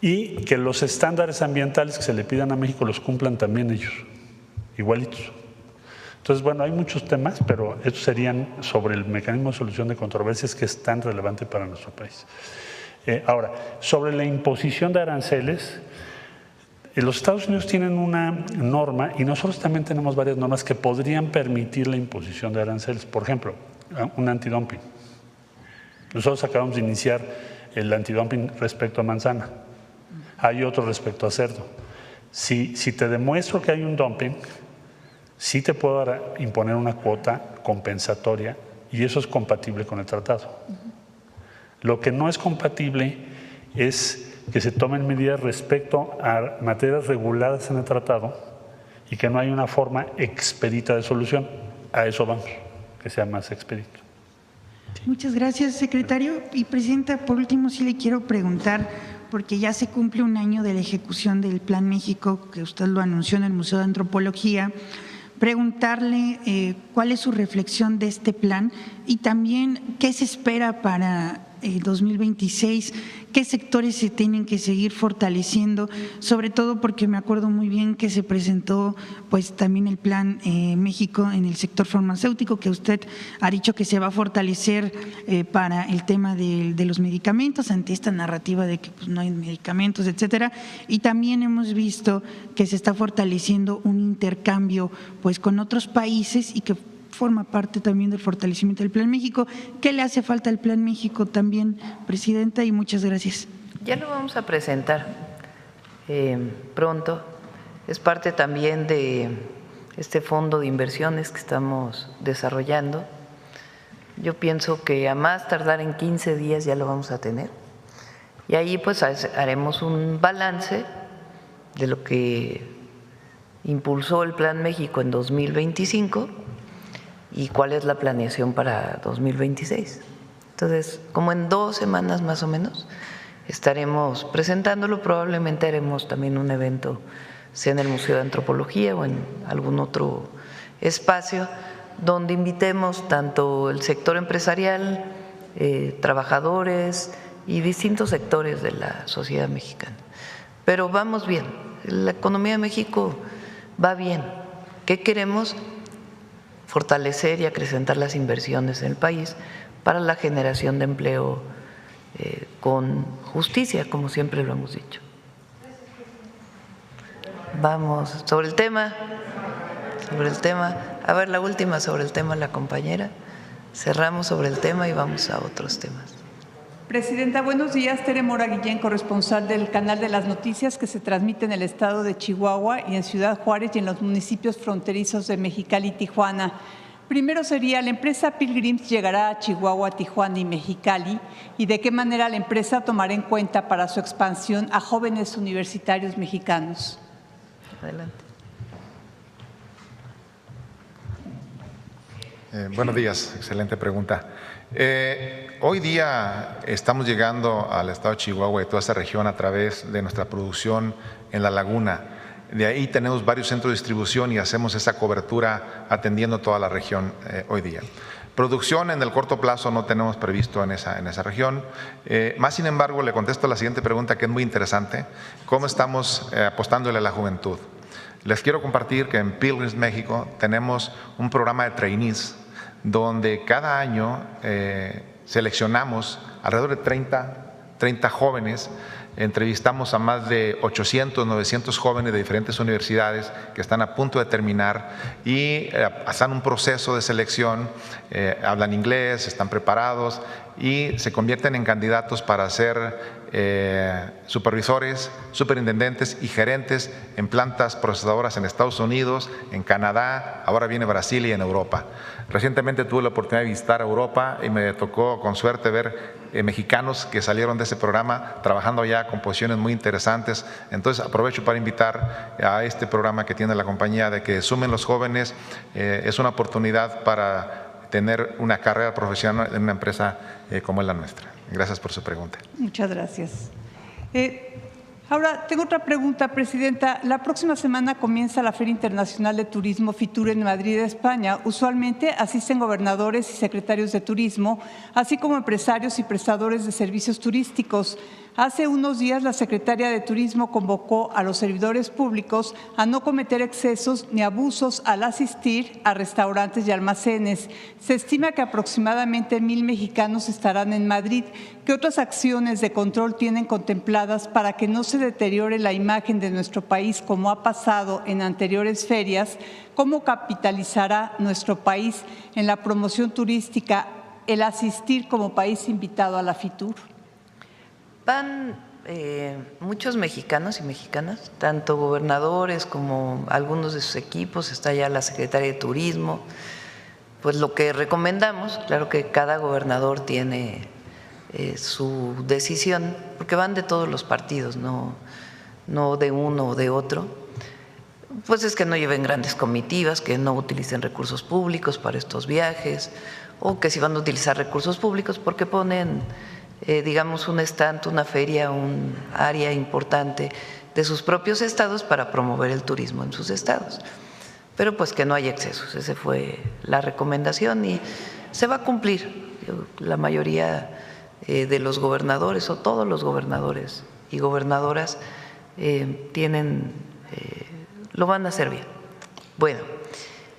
Y que los estándares ambientales que se le pidan a México los cumplan también ellos, igualitos. Entonces, bueno, hay muchos temas, pero estos serían sobre el mecanismo de solución de controversias que es tan relevante para nuestro país. Ahora, sobre la imposición de aranceles, los Estados Unidos tienen una norma y nosotros también tenemos varias normas que podrían permitir la imposición de aranceles. Por ejemplo, un antidumping. Nosotros acabamos de iniciar el antidumping respecto a manzana. Hay otro respecto a cerdo. Si te demuestro que hay un dumping, sí te puedo imponer una cuota compensatoria y eso es compatible con el tratado. Lo que no es compatible es que se tomen medidas respecto a materias reguladas en el tratado y que no hay una forma expedita de solución. A eso vamos, que sea más expedito. Muchas gracias, secretario. Y presidenta, por último sí le quiero preguntar, porque ya se cumple un año de la ejecución del Plan México, que usted lo anunció en el Museo de Antropología, preguntarle cuál es su reflexión de este plan y también qué se espera para 2026, qué sectores se tienen que seguir fortaleciendo, sobre todo porque me acuerdo muy bien que se presentó pues también el Plan México en el sector farmacéutico, que usted ha dicho que se va a fortalecer para el tema de los medicamentos ante esta narrativa de que pues, no hay medicamentos, etcétera, y también hemos visto que se está fortaleciendo un intercambio pues con otros países y que forma parte también del fortalecimiento del Plan México. ¿Qué le hace falta al Plan México también, presidenta? Y muchas gracias. Ya lo vamos a presentar pronto. Es parte también de este fondo de inversiones que estamos desarrollando. Yo pienso que a más tardar en 15 días ya lo vamos a tener. Y ahí pues haremos un balance de lo que impulsó el Plan México en 2025 y cuál es la planeación para 2026. Entonces, como en 2 semanas más o menos, estaremos presentándolo. Probablemente haremos también un evento, sea en el Museo de Antropología o en algún otro espacio, donde invitemos tanto el sector empresarial, trabajadores y distintos sectores de la sociedad mexicana. Pero vamos bien, la economía de México va bien. ¿Qué queremos? Fortalecer y acrecentar las inversiones en el país para la generación de empleo con justicia, como siempre lo hemos dicho. Vamos, sobre el tema, a ver, la última sobre el tema, la compañera. Cerramos sobre el tema y vamos a otros temas. Presidenta, buenos días. Tere Mora Guillén, corresponsal del Canal de las Noticias, que se transmite en el estado de Chihuahua y en Ciudad Juárez y en los municipios fronterizos de Mexicali y Tijuana. Primero sería, ¿la empresa Pilgrims llegará a Chihuahua, Tijuana y Mexicali? ¿Y de qué manera la empresa tomará en cuenta para su expansión a jóvenes universitarios mexicanos? Adelante. Buenos días, excelente pregunta. Hoy día estamos llegando al estado de Chihuahua y toda esta región a través de nuestra producción en La Laguna. De ahí tenemos varios centros de distribución y hacemos esa cobertura atendiendo toda la región hoy día. Producción en el corto plazo no tenemos previsto en esa región. Más sin embargo, le contesto la siguiente pregunta que es muy interesante. ¿Cómo estamos apostándole a la juventud? Les quiero compartir que en Pilgrims México tenemos un programa de trainees donde cada año seleccionamos alrededor de 30 jóvenes. Entrevistamos a más de 800, 900 jóvenes de diferentes universidades que están a punto de terminar y hacen un proceso de selección, hablan inglés, están preparados y se convierten en candidatos para ser supervisores, superintendentes y gerentes en plantas procesadoras en Estados Unidos, en Canadá, ahora viene Brasil y en Europa. Recientemente tuve la oportunidad de visitar Europa y me tocó con suerte ver mexicanos que salieron de ese programa trabajando ya con posiciones muy interesantes. Entonces aprovecho para invitar a este programa que tiene la compañía de que sumen los jóvenes. Es una oportunidad para tener una carrera profesional en una empresa como es la nuestra. Gracias por su pregunta. Muchas gracias. Ahora, tengo otra pregunta, Presidenta. La próxima semana comienza la Feria Internacional de Turismo FITUR en Madrid, España. Usualmente asisten gobernadores y secretarios de turismo, así como empresarios y prestadores de servicios turísticos. Hace unos días la secretaria de Turismo convocó a los servidores públicos a no cometer excesos ni abusos al asistir a restaurantes y almacenes. Se estima que aproximadamente 1,000 mexicanos estarán en Madrid. ¿Qué otras acciones de control tienen contempladas para que no se deteriore la imagen de nuestro país como ha pasado en anteriores ferias? ¿Cómo capitalizará nuestro país en la promoción turística el asistir como país invitado a la FITUR? Van muchos mexicanos y mexicanas, tanto gobernadores como algunos de sus equipos, está ya la secretaria de Turismo. Pues lo que recomendamos, claro que cada gobernador tiene su decisión, porque van de todos los partidos, no de uno o de otro, pues es que no lleven grandes comitivas, que no utilicen recursos públicos para estos viajes, o que si van a utilizar recursos públicos, porque ponen digamos un stand, una feria, un área importante de sus propios estados para promover el turismo en sus estados. Pero pues que no haya excesos, esa fue la recomendación y se va a cumplir. La mayoría de los gobernadores o todos los gobernadores y gobernadoras lo van a hacer bien. Bueno,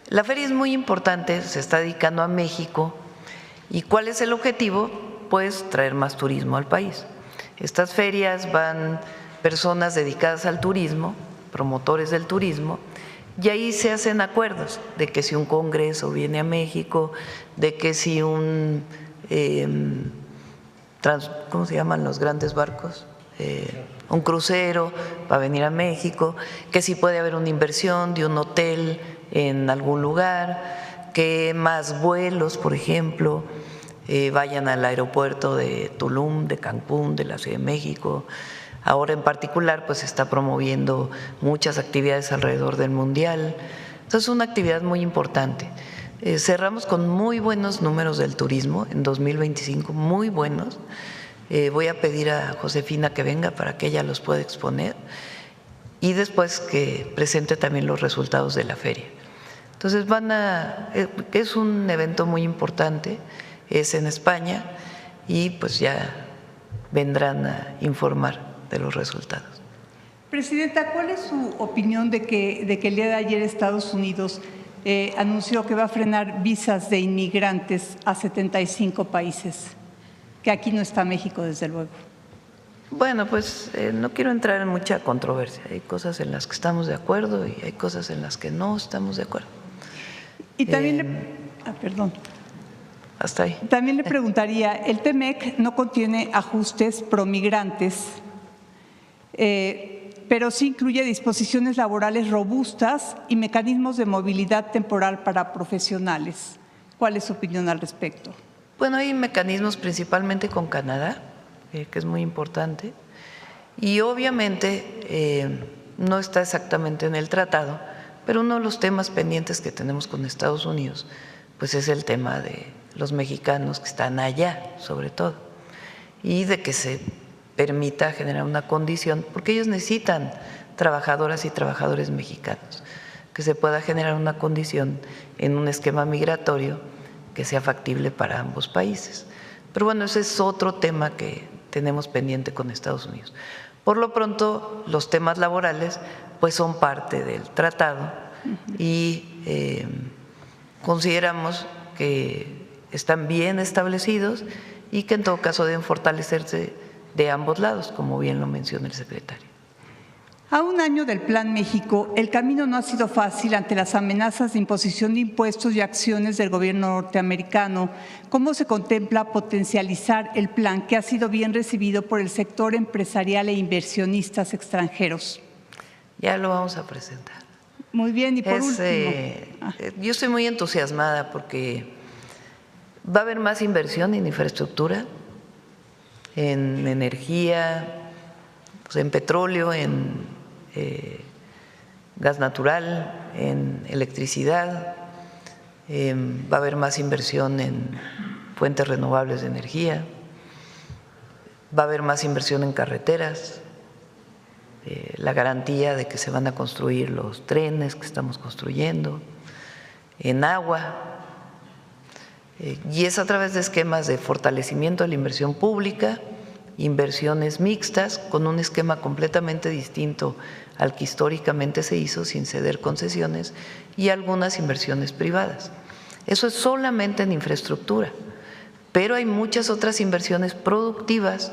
la feria es muy importante, se está dedicando a México. ¿Y cuál es el objetivo? Pues traer más turismo al país. Estas ferias van personas dedicadas al turismo, promotores del turismo, y ahí se hacen acuerdos de que si un congreso viene a México, de que si un, ¿cómo se llaman los grandes barcos? Un crucero va a venir a México, que si puede haber una inversión de un hotel en algún lugar, que más vuelos, por ejemplo, vayan al aeropuerto de Tulum, de Cancún, de la Ciudad de México. Ahora en particular pues se está promoviendo muchas actividades alrededor del Mundial. Entonces es una actividad muy importante. Cerramos con muy buenos números del turismo en 2025, muy buenos. Voy a pedir a Josefina que venga para que ella los pueda exponer y después que presente también los resultados de la feria. Entonces es un evento muy importante. Es en España y pues ya vendrán a informar de los resultados. Presidenta, ¿cuál es su opinión de que el día de ayer Estados Unidos anunció que va a frenar visas de inmigrantes a 75 países? Que aquí no está México, desde luego. Bueno, pues no quiero entrar en mucha controversia. Hay cosas en las que estamos de acuerdo y hay cosas en las que no estamos de acuerdo. Y también perdón. Hasta ahí. También le preguntaría, el TEMEC no contiene ajustes promigrantes, pero sí incluye disposiciones laborales robustas y mecanismos de movilidad temporal para profesionales. ¿Cuál es su opinión al respecto? Bueno, hay mecanismos principalmente con Canadá, que es muy importante, y obviamente no está exactamente en el tratado, pero uno de los temas pendientes que tenemos con Estados Unidos pues es el tema de los mexicanos que están allá, sobre todo, y de que se permita generar una condición, porque ellos necesitan trabajadoras y trabajadores mexicanos, que se pueda generar una condición en un esquema migratorio que sea factible para ambos países. Pero bueno, ese es otro tema que tenemos pendiente con Estados Unidos. Por lo pronto, los temas laborales pues son parte del tratado y consideramos que están bien establecidos y que en todo caso deben fortalecerse de ambos lados, como bien lo menciona el secretario. A un año del Plan México, el camino no ha sido fácil ante las amenazas de imposición de impuestos y acciones del gobierno norteamericano. ¿Cómo se contempla potencializar el plan que ha sido bien recibido por el sector empresarial e inversionistas extranjeros? Ya lo vamos a presentar. Muy bien, y por último. Yo estoy muy entusiasmada porque va a haber más inversión en infraestructura, en energía, pues en petróleo, en gas natural, en electricidad, va a haber más inversión en fuentes renovables de energía, va a haber más inversión en carreteras, la garantía de que se van a construir los trenes que estamos construyendo, en agua, y es a través de esquemas de fortalecimiento de la inversión pública, inversiones mixtas con un esquema completamente distinto al que históricamente se hizo sin ceder concesiones y algunas inversiones privadas. Eso es solamente en infraestructura, pero hay muchas otras inversiones productivas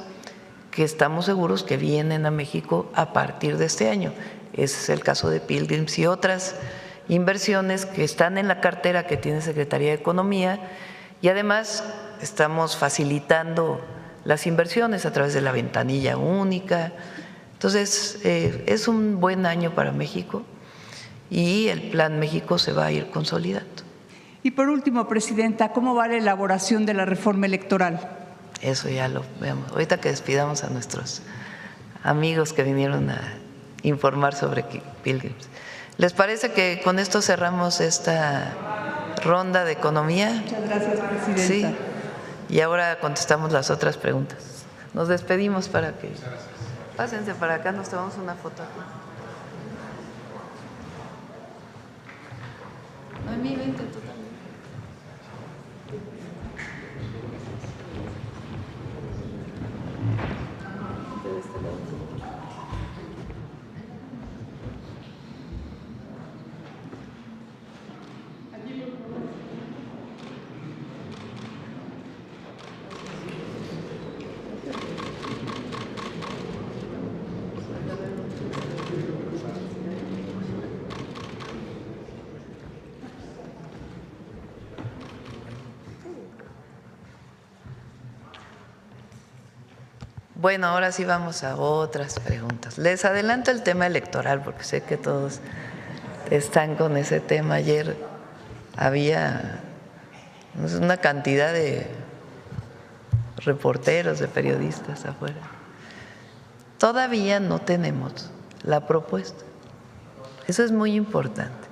que estamos seguros que vienen a México a partir de este año. Ese es el caso de Pilgrims y otras inversiones que están en la cartera que tiene Secretaría de Economía y además estamos facilitando las inversiones a través de la ventanilla única. Entonces, es un buen año para México y el Plan México se va a ir consolidando. Y por último, Presidenta, ¿cómo va la elaboración de la reforma electoral? Eso ya lo vemos. Ahorita que despidamos a nuestros amigos que vinieron a informar sobre Pilgrims. ¿Les parece que con esto cerramos esta ronda de economía? Muchas gracias, Presidenta. Sí. Y ahora contestamos las otras preguntas. Nos despedimos para que… Pásense para acá, nos tomamos una foto aquí. A mí, vente tú también. De este lado. Bueno, ahora sí vamos a otras preguntas. Les adelanto el tema electoral porque sé que todos están con ese tema. Ayer había una cantidad de reporteros, de periodistas afuera. Todavía no tenemos la propuesta. Eso es muy importante.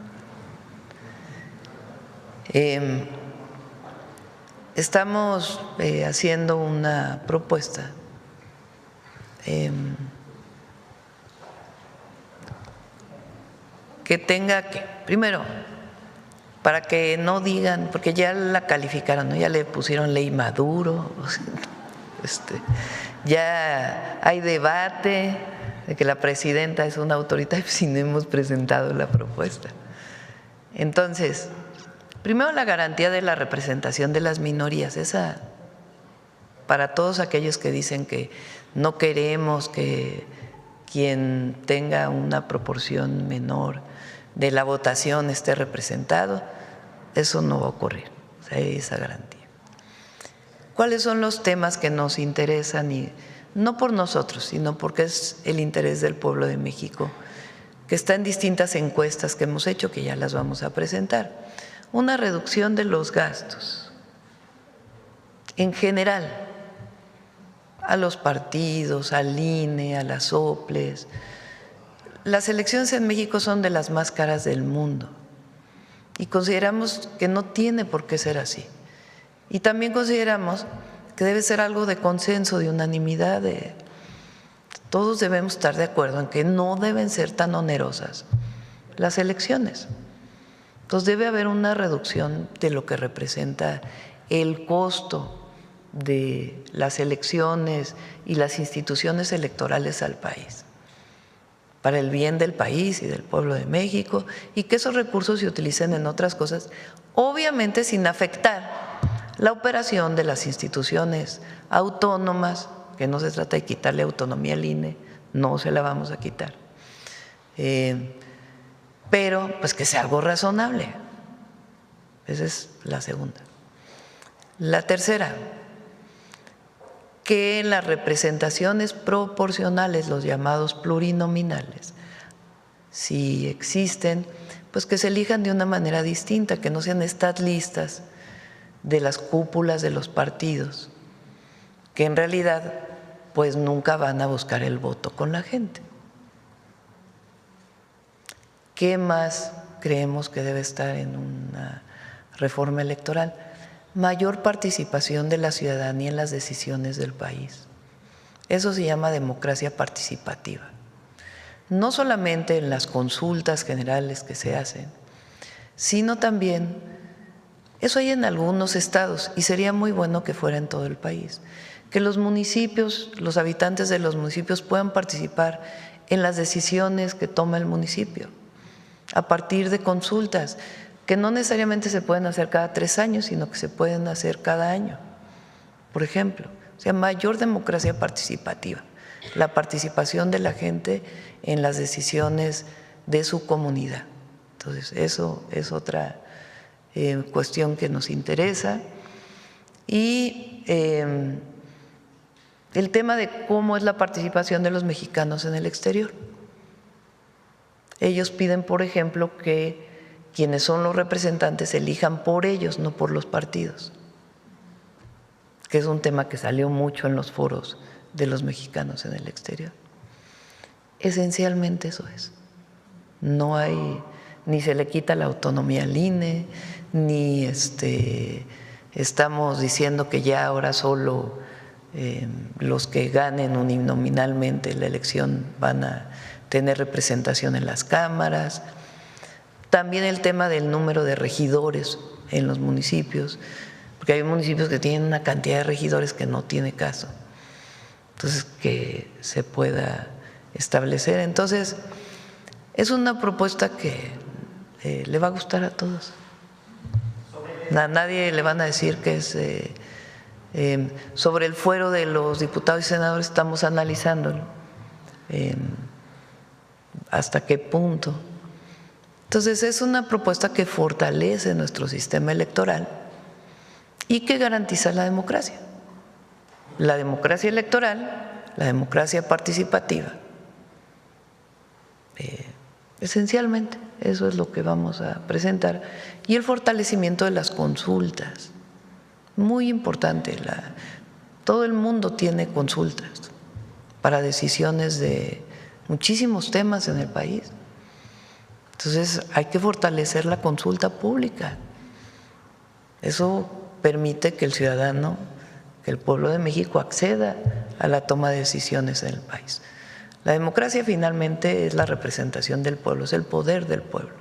Estamos haciendo una propuesta que tenga que, primero, para que no digan, porque ya la calificaron, ¿no? Ya le pusieron ley Maduro, ya hay debate de que la presidenta es una autoridad si no hemos presentado la propuesta. Entonces, primero la garantía de la representación de las minorías, esa para todos aquellos que dicen que no queremos que quien tenga una proporción menor de la votación esté representado, eso no va a ocurrir, o sea, hay esa garantía. ¿Cuáles son los temas que nos interesan? Y no por nosotros, sino porque es el interés del pueblo de México, que está en distintas encuestas que hemos hecho, que ya las vamos a presentar. Una reducción de los gastos en general, a los partidos, al INE, a las OPLES. Las elecciones en México son de las más caras del mundo y consideramos que no tiene por qué ser así. Y también consideramos que debe ser algo de consenso, de unanimidad, todos debemos estar de acuerdo en que no deben ser tan onerosas las elecciones. Entonces debe haber una reducción de lo que representa el costo de las elecciones y las instituciones electorales al país, para el bien del país y del pueblo de México, y que esos recursos se utilicen en otras cosas, obviamente sin afectar la operación de las instituciones autónomas, que no se trata de quitarle autonomía al INE, no se la vamos a quitar, pero pues que sea algo razonable. Esa es la segunda. La tercera, que las representaciones proporcionales, los llamados plurinominales, si existen, pues que se elijan de una manera distinta, que no sean estas listas de las cúpulas de los partidos, que en realidad pues nunca van a buscar el voto con la gente. ¿Qué más creemos que debe estar en una reforma electoral? Mayor participación de la ciudadanía en las decisiones del país. Eso se llama democracia participativa. No solamente en las consultas generales que se hacen, sino también, eso hay en algunos estados y sería muy bueno que fuera en todo el país, que los municipios, los habitantes de los municipios puedan participar en las decisiones que toma el municipio a partir de consultas que no necesariamente se pueden hacer cada 3 años, sino que se pueden hacer cada año, por ejemplo. O sea, mayor democracia participativa, la participación de la gente en las decisiones de su comunidad. Entonces, eso es otra cuestión que nos interesa. Y el tema de cómo es la participación de los mexicanos en el exterior. Ellos piden, por ejemplo, que quienes son los representantes elijan por ellos, no por los partidos, que es un tema que salió mucho en los foros de los mexicanos en el exterior. Esencialmente eso es. No hay, ni se le quita la autonomía al INE, ni estamos diciendo que ya ahora solo los que ganen uninominalmente la elección van a tener representación en las cámaras. También el tema del número de regidores en los municipios, porque hay municipios que tienen una cantidad de regidores que no tiene caso. Entonces, que se pueda establecer. Entonces, es una propuesta que le va a gustar a todos. A nadie le van a decir que es… sobre el fuero de los diputados y senadores estamos analizándolo. ¿Hasta qué punto? Entonces, es una propuesta que fortalece nuestro sistema electoral y que garantiza la democracia electoral, la democracia participativa. Esencialmente, eso es lo que vamos a presentar. Y el fortalecimiento de las consultas, muy importante. Todo el mundo tiene consultas para decisiones de muchísimos temas en el país. Entonces, hay que fortalecer la consulta pública. Eso permite que el ciudadano, que el pueblo de México acceda a la toma de decisiones en el país. La democracia finalmente es la representación del pueblo, es el poder del pueblo.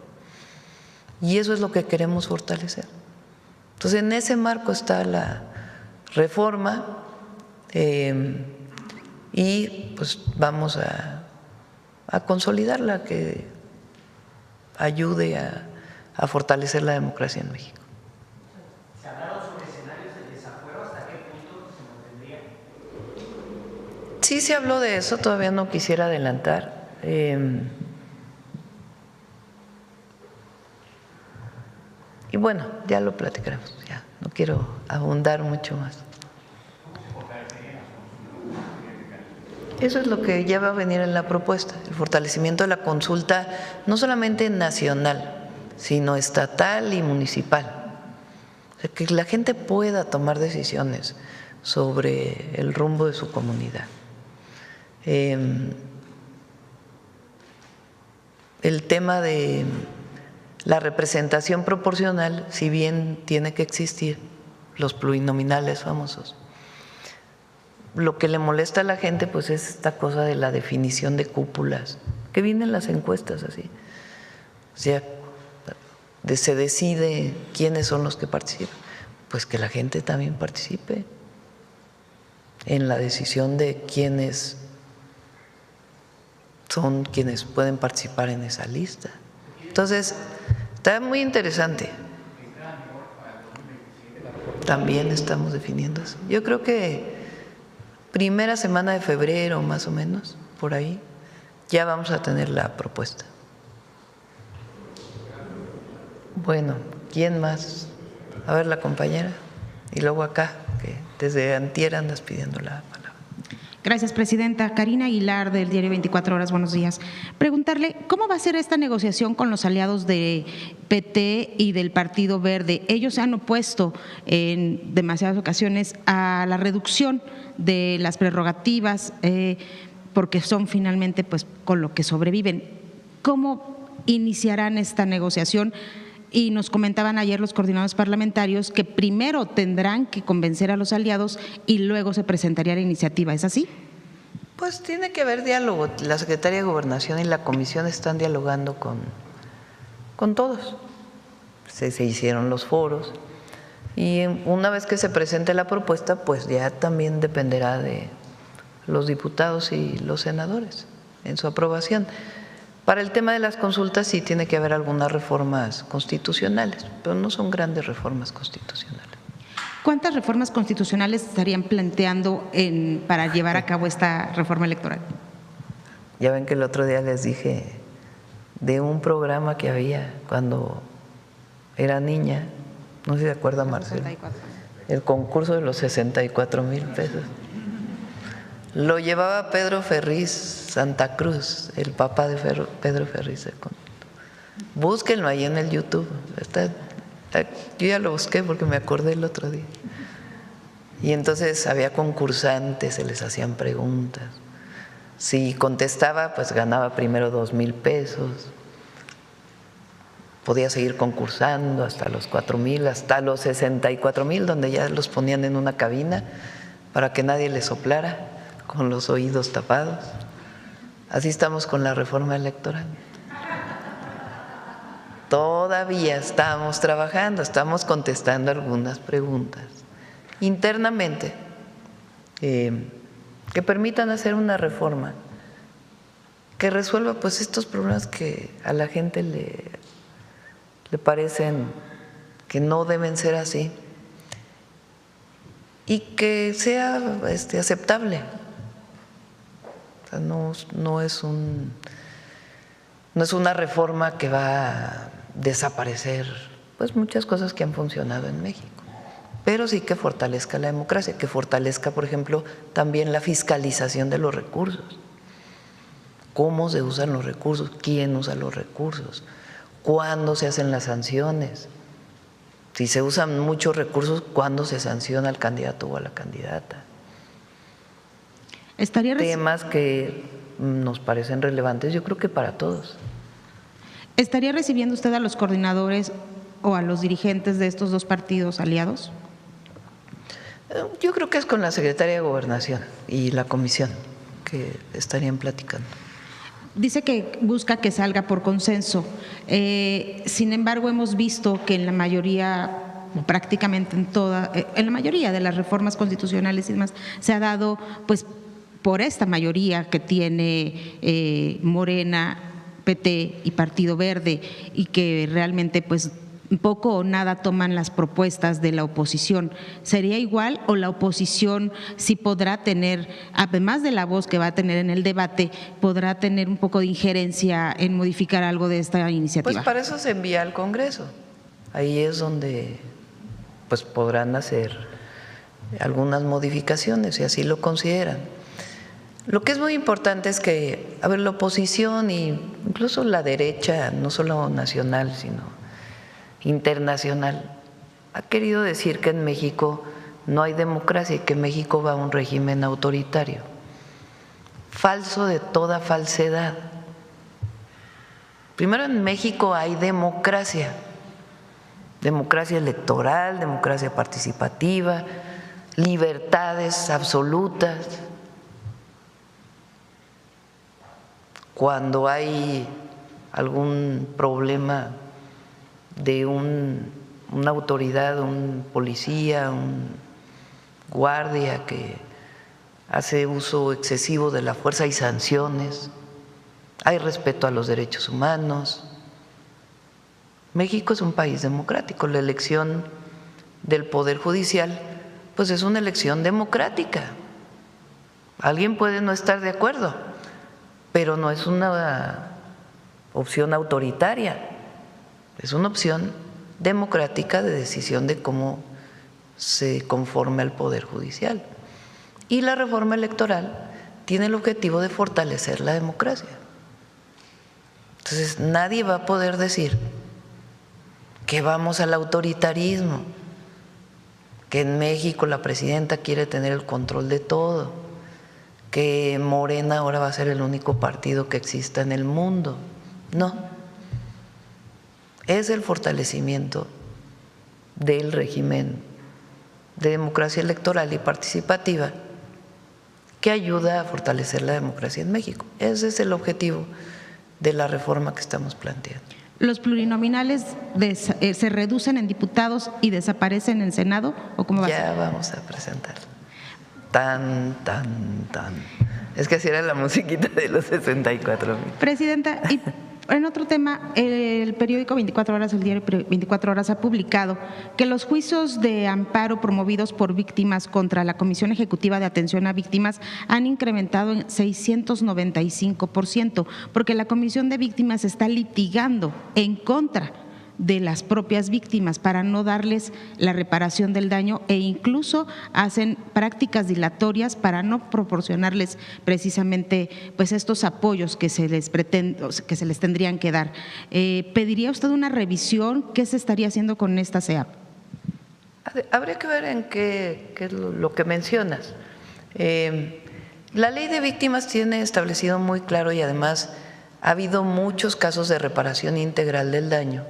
Y eso es lo que queremos fortalecer. Entonces, en ese marco está la reforma y pues vamos a consolidarla, que ayude a fortalecer la democracia en México. ¿Se hablaron sobre escenarios de desafuero? ¿Hasta qué punto se mantendría? Sí se habló de eso, todavía no quisiera adelantar. Y bueno, ya lo platicaremos, ya no quiero abundar mucho más. Eso es lo que ya va a venir en la propuesta, el fortalecimiento de la consulta no solamente nacional, sino estatal y municipal. O sea, que la gente pueda tomar decisiones sobre el rumbo de su comunidad. El tema de la representación proporcional, si bien tiene que existir, los plurinominales famosos, lo que le molesta a la gente pues es esta cosa de la definición de cúpulas, que vienen las encuestas así. O sea, se decide quiénes son los que participan, pues que la gente también participe en la decisión de quiénes son quienes pueden participar en esa lista. Entonces, está muy interesante. También estamos definiendo eso. Yo creo que primera semana de febrero, más o menos, por ahí, ya vamos a tener la propuesta. Bueno, ¿quién más? A ver, la compañera. Y luego acá, que desde antier andas pidiendo la palabra. Gracias, presidenta. Karina Aguilar, del diario 24 Horas, buenos días. Preguntarle, ¿cómo va a ser esta negociación con los aliados de PT y del Partido Verde? Ellos se han opuesto en demasiadas ocasiones a la reducción de las prerrogativas porque son finalmente pues con lo que sobreviven. ¿Cómo iniciarán esta negociación? Y nos comentaban ayer los coordinadores parlamentarios que primero tendrán que convencer a los aliados y luego se presentaría la iniciativa. ¿Es así? Pues tiene que haber diálogo. La Secretaría de Gobernación y la Comisión están dialogando con todos. Se hicieron los foros y una vez que se presente la propuesta, pues ya también dependerá de los diputados y los senadores en su aprobación. Para el tema de las consultas sí tiene que haber algunas reformas constitucionales, pero no son grandes reformas constitucionales. ¿Cuántas reformas constitucionales estarían planteando para llevar a cabo esta reforma electoral? Ya ven que el otro día les dije de un programa que había cuando era niña, no sé si se acuerda Marcelo, el concurso de los 64,000 pesos. Lo llevaba Pedro Ferriz Santa Cruz, el papá de Pedro Ferriz. Búsquenlo ahí en el YouTube. Yo ya lo busqué porque me acordé el otro día. Y entonces había concursantes, se les hacían preguntas. Si contestaba, pues ganaba primero 2,000 pesos. Podía seguir concursando hasta los 4,000, hasta los 64,000, donde ya los ponían en una cabina para que nadie les soplara, con los oídos tapados. Así estamos con la reforma electoral. Todavía estamos trabajando, estamos contestando algunas preguntas internamente que permitan hacer una reforma que resuelva pues estos problemas que a la gente le parecen que no deben ser así y que sea aceptable. O sea, no es una reforma que va a desaparecer pues muchas cosas que han funcionado en México, pero sí que fortalezca la democracia, que fortalezca, por ejemplo, también la fiscalización de los recursos. ¿Cómo se usan los recursos? ¿Quién usa los recursos? ¿Cuándo se hacen las sanciones? Si se usan muchos recursos, ¿cuándo se sanciona al candidato o a la candidata? Temas que nos parecen relevantes, yo creo que para todos. ¿Estaría recibiendo usted a los coordinadores o a los dirigentes de estos dos partidos aliados? Yo creo que es con la Secretaría de Gobernación y la Comisión que estarían platicando. Dice que busca que salga por consenso. Sin embargo, hemos visto que en la mayoría, prácticamente en la mayoría de las reformas constitucionales y demás, se ha dado pues por esta mayoría que tiene Morena, PT y Partido Verde, y que realmente pues poco o nada toman las propuestas de la oposición. ¿Sería igual o la oposición sí podrá tener, además de la voz que va a tener en el debate, podrá tener un poco de injerencia en modificar algo de esta iniciativa? Pues para eso se envía al Congreso. Ahí es donde pues podrán hacer algunas modificaciones si así lo consideran. Lo que es muy importante es que, a ver, la oposición e incluso la derecha, no solo nacional, sino internacional, ha querido decir que en México no hay democracia y que México va a un régimen autoritario. Falso de toda falsedad. Primero, en México hay democracia, democracia electoral, democracia participativa, libertades absolutas. Cuando hay algún problema de una autoridad, un policía, un guardia que hace uso excesivo de la fuerza y sanciones. Hay respeto a los derechos humanos. México es un país democrático. La elección del Poder Judicial, pues es una elección democrática. Alguien puede no estar de acuerdo, pero no es una opción autoritaria, es una opción democrática de decisión de cómo se conforma el Poder Judicial. Y la reforma electoral tiene el objetivo de fortalecer la democracia. Entonces, nadie va a poder decir que vamos al autoritarismo, que en México la presidenta quiere tener el control de todo, que Morena ahora va a ser el único partido que exista en el mundo. No, es el fortalecimiento del régimen de democracia electoral y participativa que ayuda a fortalecer la democracia en México. Ese es el objetivo de la reforma que estamos planteando. ¿Los plurinominales se reducen en diputados y desaparecen en Senado? ¿O cómo va a ser? Ya vamos a presentar. Tan. Es que así era la musiquita de los 64,000. Presidenta, y en otro tema, el periódico 24 Horas, el diario 24 Horas ha publicado que los juicios de amparo promovidos por víctimas contra la Comisión Ejecutiva de Atención a Víctimas han incrementado en 695%, porque la Comisión de Víctimas está litigando en contra de las propias víctimas para no darles la reparación del daño e incluso hacen prácticas dilatorias para no proporcionarles precisamente pues estos apoyos que se les tendrían que dar. ¿Pediría usted una revisión? ¿Qué se estaría haciendo con esta CEAP? Habría que ver en qué es lo que mencionas. La ley de víctimas tiene establecido muy claro y además ha habido muchos casos de reparación integral del daño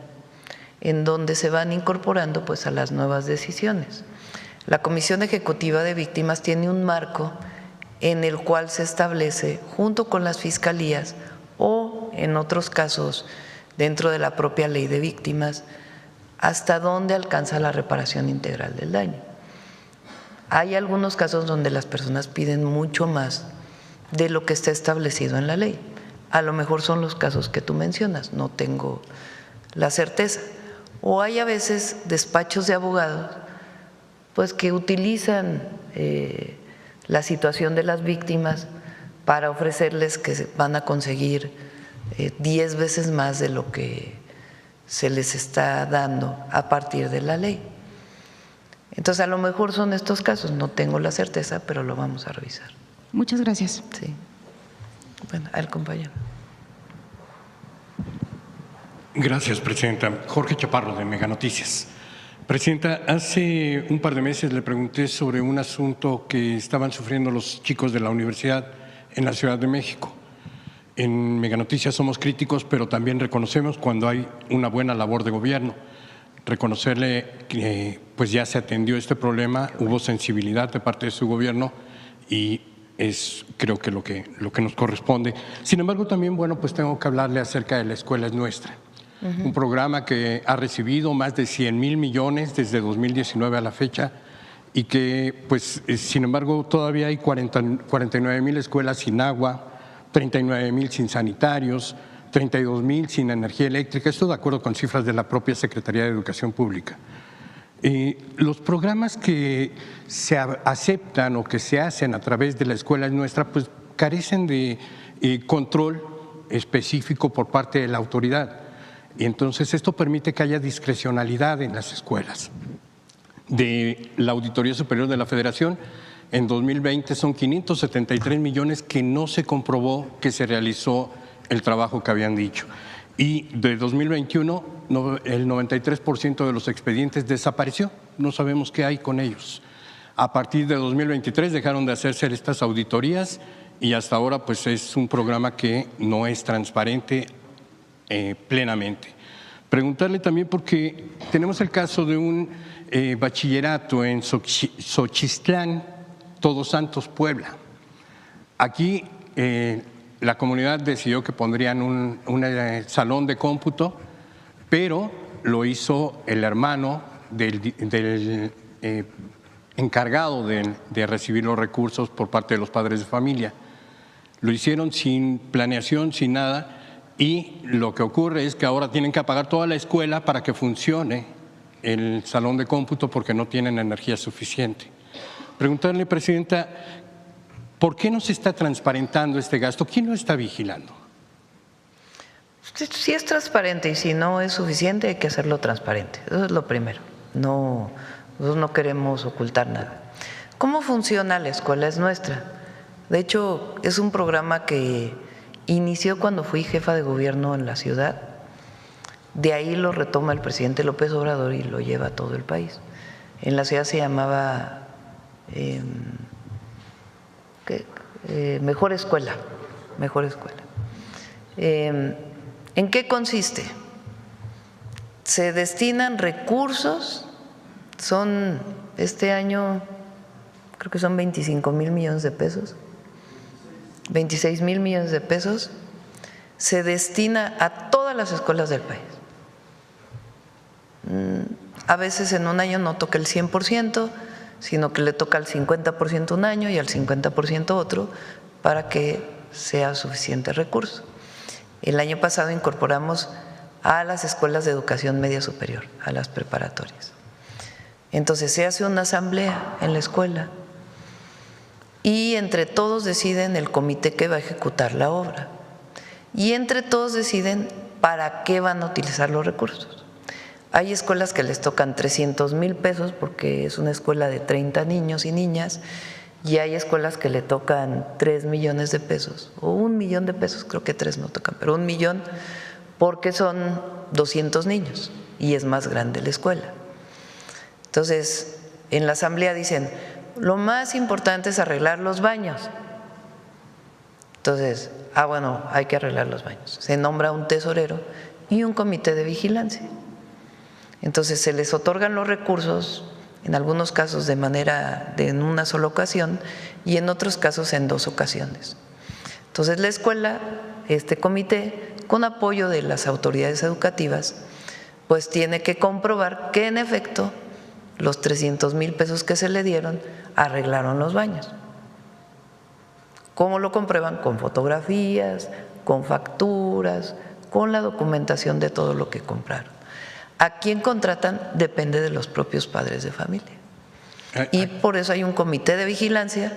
en donde se van incorporando pues a las nuevas decisiones. La Comisión Ejecutiva de Víctimas tiene un marco en el cual se establece junto con las fiscalías o en otros casos dentro de la propia ley de víctimas hasta dónde alcanza la reparación integral del daño. Hay algunos casos donde las personas piden mucho más de lo que está establecido en la ley. A lo mejor son los casos que tú mencionas, no tengo la certeza. O hay a veces despachos de abogados pues que utilizan la situación de las víctimas para ofrecerles que van a conseguir 10 veces más de lo que se les está dando a partir de la ley. Entonces, a lo mejor son estos casos, no tengo la certeza, pero lo vamos a revisar. Muchas gracias. Sí. Bueno, al compañero. Gracias, Presidenta. Jorge Chaparro, de Mega Noticias. Presidenta, hace un par de meses le pregunté sobre un asunto que estaban sufriendo los chicos de la universidad en la Ciudad de México. En Mega Noticias somos críticos, pero también reconocemos cuando hay una buena labor de gobierno. Reconocerle que pues ya se atendió este problema, hubo sensibilidad de parte de su gobierno y es creo que lo que nos corresponde. Sin embargo, también, bueno, pues tengo que hablarle acerca de La Escuela es Nuestra. Un programa que ha recibido más de 100,000 millones desde 2019 a la fecha y que, pues, sin embargo, todavía hay 49,000 escuelas sin agua, 39,000 sin sanitarios, 32,000 sin energía eléctrica. Esto de acuerdo con cifras de la propia Secretaría de Educación Pública. Los programas que se aceptan o que se hacen a través de La Escuela es Nuestra, pues carecen de control específico por parte de la autoridad. Y entonces esto permite que haya discrecionalidad en las escuelas. De la Auditoría Superior de la Federación, en 2020 son 573 millones que no se comprobó que se realizó el trabajo que habían dicho. Y de 2021, el 93% de los expedientes desapareció. No sabemos qué hay con ellos. A partir de 2023 dejaron de hacerse estas auditorías y hasta ahora pues es un programa que no es transparente plenamente. Preguntarle también porque tenemos el caso de un bachillerato en Xochixtlán, Todos Santos, Puebla. Aquí la comunidad decidió que pondrían un salón de cómputo, pero lo hizo el hermano del encargado de recibir los recursos por parte de los padres de familia. Lo hicieron sin planeación, sin nada, y lo que ocurre es que ahora tienen que apagar toda la escuela para que funcione el salón de cómputo porque no tienen energía suficiente. Preguntarle, Presidenta, ¿por qué no se está transparentando este gasto? ¿Quién lo está vigilando? Sí es transparente, y si no es suficiente hay que hacerlo transparente. Eso es lo primero. Nosotros no queremos ocultar nada. ¿Cómo funciona la escuela? Es nuestra. De hecho, es un programa que inició cuando fui jefa de gobierno en la ciudad. De ahí lo retoma el presidente López Obrador y lo lleva a todo el país. En la ciudad se llamaba Mejor Escuela. Mejor Escuela. ¿En qué consiste? Se destinan recursos, este año creo que son 25,000 millones de pesos, 26,000 millones de pesos, se destina a todas las escuelas del país. A veces en un año no toca el 100%, sino que le toca al 50% un año y al 50% otro para que sea suficiente recurso. El año pasado incorporamos a las escuelas de educación media superior, a las preparatorias. Entonces se hace una asamblea en la escuela y entre todos deciden el comité que va a ejecutar la obra y entre todos deciden para qué van a utilizar los recursos. Hay escuelas que les tocan 300,000 pesos porque es una escuela de 30 niños y niñas, y hay escuelas que le tocan 3 millones de pesos o 1 millón de pesos, creo que 3 no tocan, pero 1 millón porque son 200 niños y es más grande la escuela. Entonces, en la asamblea dicen, lo más importante es arreglar los baños. Entonces, bueno, hay que arreglar los baños. Se nombra un tesorero y un comité de vigilancia. Entonces se les otorgan los recursos, en algunos casos en una sola ocasión y en otros casos en 2 ocasiones. Entonces la escuela, este comité, con apoyo de las autoridades educativas, pues tiene que comprobar que en efecto los 300,000 pesos que se le dieron arreglaron los baños. ¿Cómo lo comprueban? Con fotografías, con facturas, con la documentación de todo lo que compraron. ¿A quién contratan? Depende de los propios padres de familia. Y por eso hay un comité de vigilancia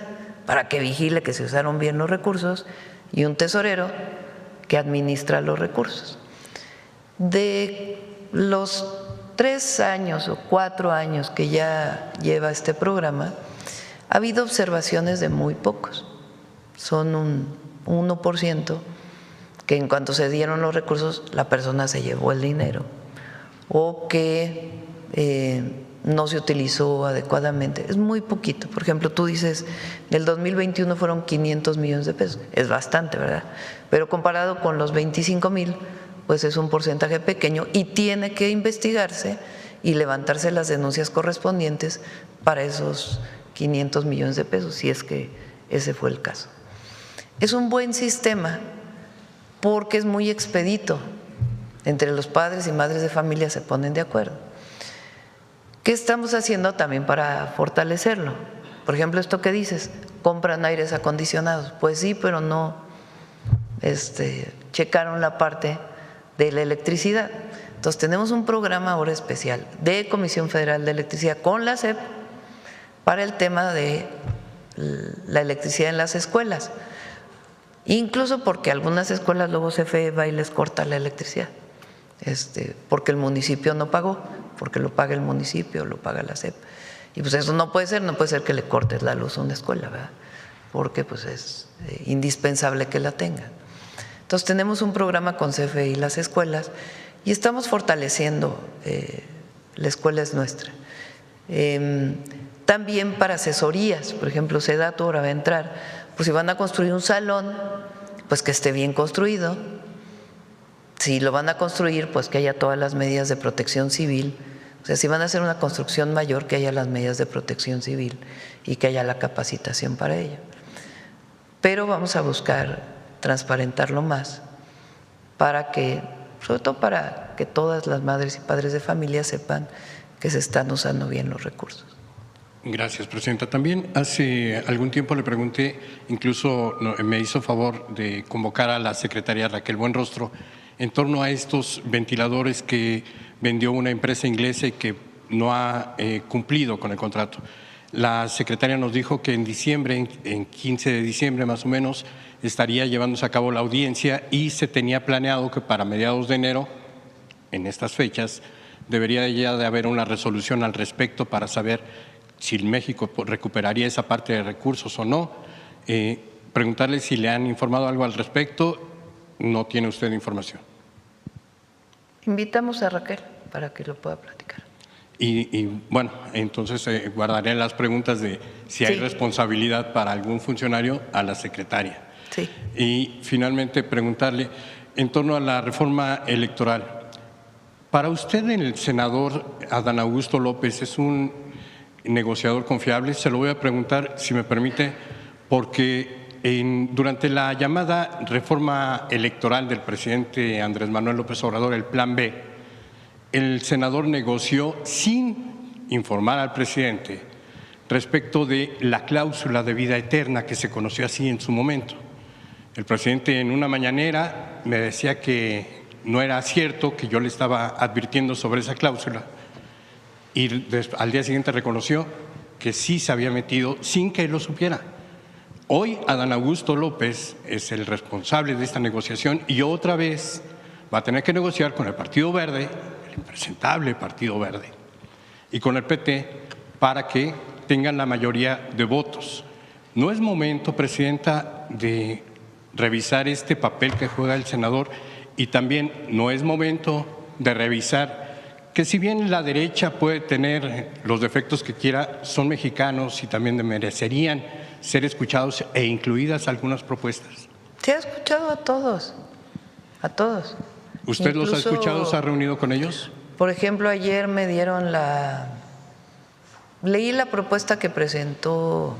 para que vigile que se usaron bien los recursos y un tesorero que administra los recursos. De los 3 años o 4 años que ya lleva este programa, ha habido observaciones de muy pocos. Son un 1% que en cuanto se dieron los recursos la persona se llevó el dinero o que no se utilizó adecuadamente. Es muy poquito. Por ejemplo, tú dices, del 2021 fueron 500 millones de pesos. Es bastante, ¿verdad? Pero comparado con los 25,000, pues es un porcentaje pequeño y tiene que investigarse y levantarse las denuncias correspondientes para esos 500 millones de pesos, si es que ese fue el caso. Es un buen sistema porque es muy expedito. Entre los padres y madres de familia se ponen de acuerdo. ¿Qué estamos haciendo también para fortalecerlo? Por ejemplo, esto que dices, compran aires acondicionados. Pues sí, pero no checaron la parte de la electricidad. Entonces tenemos un programa ahora especial de Comisión Federal de Electricidad con la SEP para el tema de la electricidad en las escuelas. Incluso porque algunas escuelas luego CFE va y les corta la electricidad. Porque el municipio no pagó, porque lo paga el municipio, lo paga la SEP. Y pues eso no puede ser que le cortes la luz a una escuela, ¿verdad? Porque pues es indispensable que la tengan. Entonces tenemos un programa con CFE y las escuelas y estamos fortaleciendo, la escuela es nuestra. También para asesorías, por ejemplo, SEDATU ahora va a entrar, pues si van a construir un salón, pues que esté bien construido. Si lo van a construir, pues que haya todas las medidas de protección civil. O sea, si van a hacer una construcción mayor, que haya las medidas de protección civil y que haya la capacitación para ello. Pero vamos a buscar transparentarlo más para que sobre todo para que todas las madres y padres de familia sepan que se están usando bien los recursos. Gracias, Presidenta. También hace algún tiempo le pregunté, incluso me hizo favor de convocar a la secretaria Raquel Buenrostro en torno a estos ventiladores que vendió una empresa inglesa y que no ha cumplido con el contrato. La secretaria nos dijo que en diciembre, en 15 de diciembre más o menos, estaría llevándose a cabo la audiencia y se tenía planeado que para mediados de enero, en estas fechas, debería ya de haber una resolución al respecto para saber si México recuperaría esa parte de recursos o no. Preguntarle si le han informado algo al respecto. No tiene usted información. Invitamos a Raquel para que lo pueda platicar. Y bueno, entonces guardaré las preguntas de si hay responsabilidad para algún funcionario a la secretaria. Sí. Y finalmente preguntarle en torno a la reforma electoral. Para usted el senador Adán Augusto López es un negociador confiable. Se lo voy a preguntar, si me permite, porque durante la llamada reforma electoral del presidente Andrés Manuel López Obrador, el Plan B, el senador negoció sin informar al presidente respecto de la cláusula de vida eterna que se conoció así en su momento. El presidente en una mañanera me decía que no era cierto, que yo le estaba advirtiendo sobre esa cláusula, y al día siguiente reconoció que sí se había metido sin que él lo supiera. Hoy Adán Augusto López es el responsable de esta negociación y otra vez va a tener que negociar con el Partido Verde, el impresentable Partido Verde, y con el PT para que tengan la mayoría de votos. ¿No es momento, Presidenta, de revisar este papel que juega el senador? Y también no es momento de revisar que si bien la derecha puede tener los defectos que quiera, son mexicanos y también merecerían ser escuchados e incluidas algunas propuestas. Se ha escuchado a todos, a todos. ¿Usted los ha escuchado? ¿Se ha reunido con ellos? Por ejemplo, ayer me dieron leí la propuesta que presentó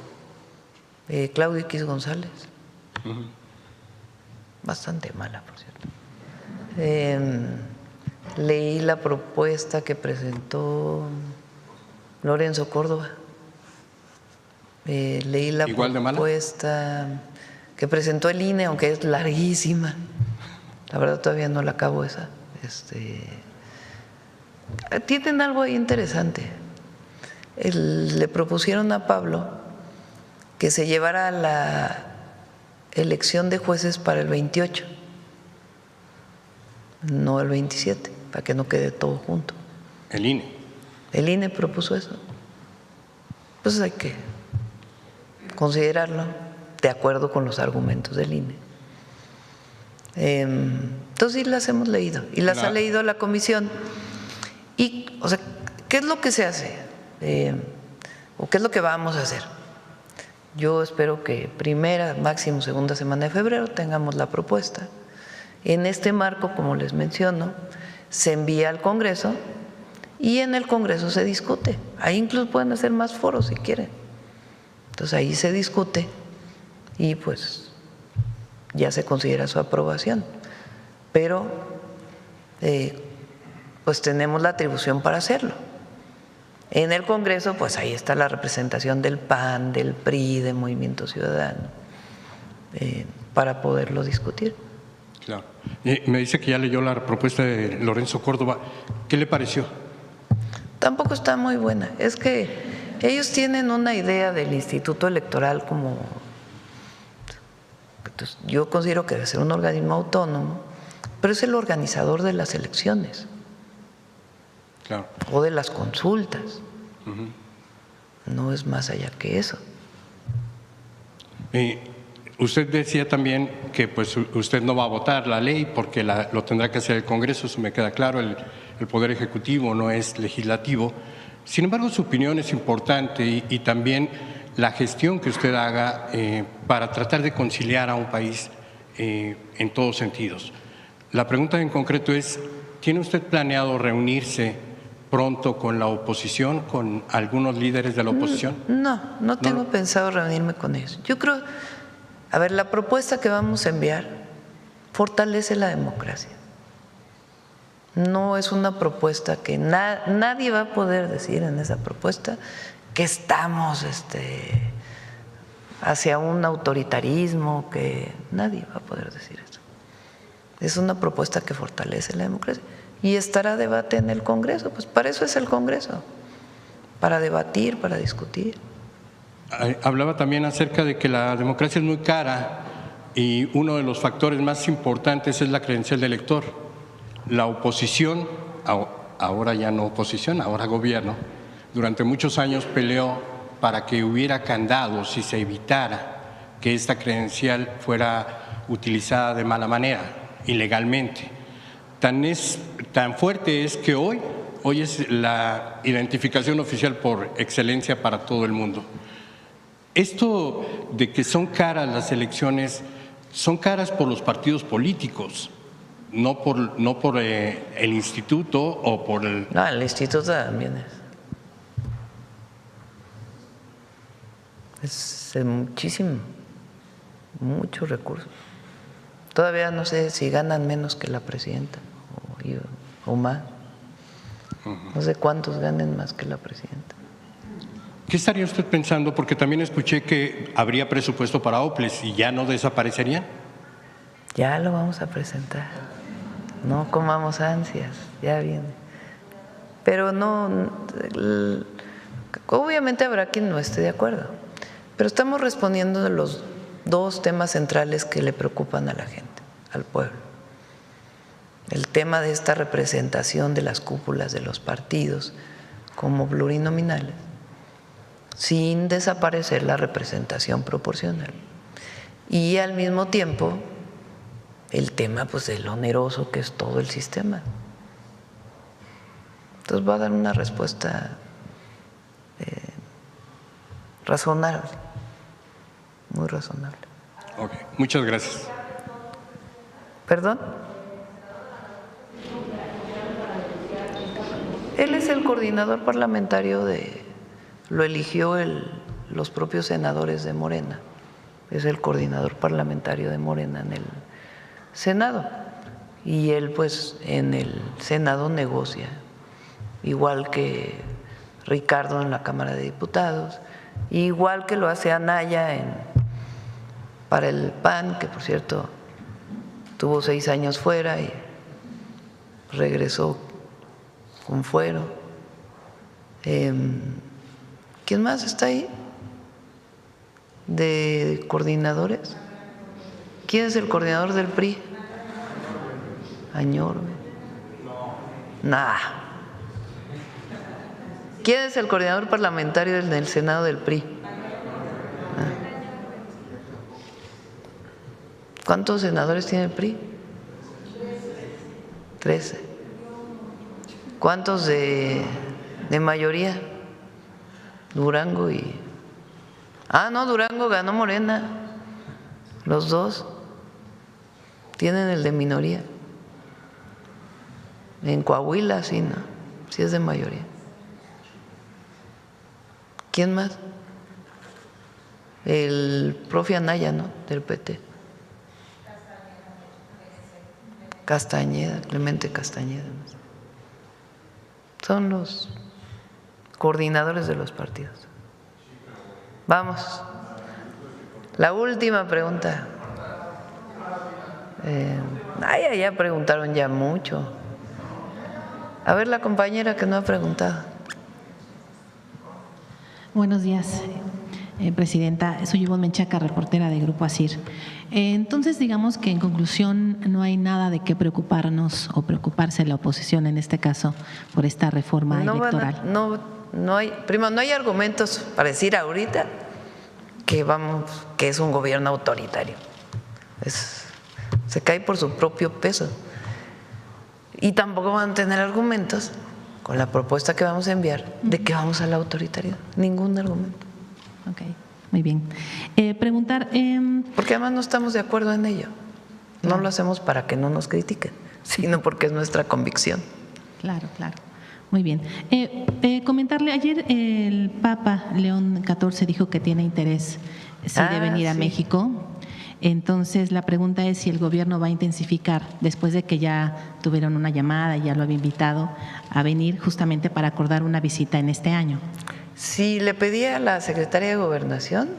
Claudio X González. Bastante mala, por cierto. Leí la propuesta que presentó Lorenzo Córdoba. Leí la propuesta que presentó el INE, aunque es larguísima. La verdad todavía no la acabo esa. Tienen algo ahí interesante. Le propusieron a Pablo que se llevara la elección de jueces para el 28, no el 27, para que no quede todo junto. El INE. El INE propuso eso. Pues hay que considerarlo de acuerdo con los argumentos del INE. Entonces sí las hemos leído y las ha leído la comisión. Y, o sea, ¿qué es lo que se hace? ¿O qué es lo que vamos a hacer? Yo espero que primera, máximo segunda semana de febrero tengamos la propuesta. En este marco, como les menciono, se envía al Congreso y en el Congreso se discute. Ahí incluso pueden hacer más foros si quieren. Entonces ahí se discute y pues ya se considera su aprobación. Pero pues tenemos la atribución para hacerlo. En el Congreso, pues ahí está la representación del PAN, del PRI, de Movimiento Ciudadano, para poderlo discutir. Claro. Me dice que ya leyó la propuesta de Lorenzo Córdoba. ¿Qué le pareció? Tampoco está muy buena. Es que ellos tienen una idea del Instituto Electoral como… Entonces, yo considero que debe ser un organismo autónomo, pero es el organizador de las elecciones. Claro. O de las consultas. No es más allá que eso. Usted decía también que pues usted no va a votar la ley porque lo tendrá que hacer el Congreso, eso me queda claro, el Poder Ejecutivo no es legislativo. Sin embargo, su opinión es importante y también la gestión que usted haga para tratar de conciliar a un país en todos sentidos. La pregunta en concreto es, ¿tiene usted planeado reunirse pronto con la oposición, con algunos líderes de la oposición? No tengo pensado reunirme con ellos. Yo creo, a ver, la propuesta que vamos a enviar fortalece la democracia. No es una propuesta que nadie va a poder decir en esa propuesta que estamos hacia un autoritarismo, que nadie va a poder decir eso. Es una propuesta que fortalece la democracia y estará a debate en el Congreso. Pues para eso es el Congreso, para debatir, para discutir. Hablaba también acerca de que la democracia es muy cara y uno de los factores más importantes es la credencial del elector. La oposición, ahora ya no oposición, ahora gobierno, durante muchos años peleó para que hubiera candados y se evitara que esta credencial fuera utilizada de mala manera, ilegalmente. Tan fuerte es que hoy es la identificación oficial por excelencia para todo el mundo. Esto de que son caras las elecciones, son caras por los partidos políticos, no por el instituto o por el… No, el instituto también es muchísimo, muchos recursos. Todavía no sé si ganan menos que la presidenta o más. No sé cuántos ganen más que la presidenta. ¿Qué estaría usted pensando? Porque también escuché que habría presupuesto para OPLES y ya no desaparecerían. Ya lo vamos a presentar. No comamos ansias, ya viene. Pero no, obviamente habrá quien no esté de acuerdo. Pero estamos respondiendo a los dos temas centrales que le preocupan a la gente, al pueblo. El tema de esta representación de las cúpulas de los partidos como plurinominales, sin desaparecer la representación proporcional. Y al mismo tiempo, el tema pues del oneroso que es todo el sistema. Entonces va a dar una respuesta razonable, muy razonable. Ok, muchas gracias. ¿Perdón? Él es el coordinador parlamentario lo eligió los propios senadores de Morena, es el coordinador parlamentario de Morena en el Senado, y él pues en el Senado negocia, igual que Ricardo en la Cámara de Diputados, igual que lo hace Anaya para el PAN, que por cierto tuvo 6 años fuera y regresó con fuero. ¿Quién más está ahí de coordinadores? ¿Quién es el coordinador del PRI? Añorbe. Nah. ¿Quién es el coordinador parlamentario del Senado del PRI? ¿Cuántos senadores tiene el PRI? 13. ¿Cuántos de mayoría? Durango y… no, Durango ganó Morena. Los dos tienen el de minoría. En Coahuila sí, ¿no? Sí es de mayoría. ¿Quién más? El profe Anaya, ¿no? Del PT. Castañeda, Clemente Castañeda. Son los coordinadores de los partidos. Vamos. La última pregunta. Ya preguntaron ya mucho. A ver, la compañera que no ha preguntado. Buenos días, Presidenta. Soy Ivonne Menchaca, reportera de Grupo ASIR. Entonces, digamos que en conclusión no hay nada de qué preocuparnos o preocuparse la oposición en este caso por esta reforma electoral. No hay argumentos para decir ahorita que es un gobierno autoritario. Se cae por su propio peso. Y tampoco van a tener argumentos con la propuesta que vamos a enviar de que vamos a la autoritaridad. Ningún argumento. Ok, muy bien. Preguntar… porque además no estamos de acuerdo en ello. No lo hacemos para que no nos critiquen, sino porque es nuestra convicción. Claro. Muy bien. Comentarle, ayer el Papa León XIV dijo que tiene interés de venir a México. Entonces, la pregunta es si el gobierno va a intensificar, después de que ya tuvieron una llamada y ya lo había invitado a venir justamente para acordar una visita en este año. Sí, le pedí a la secretaria de Gobernación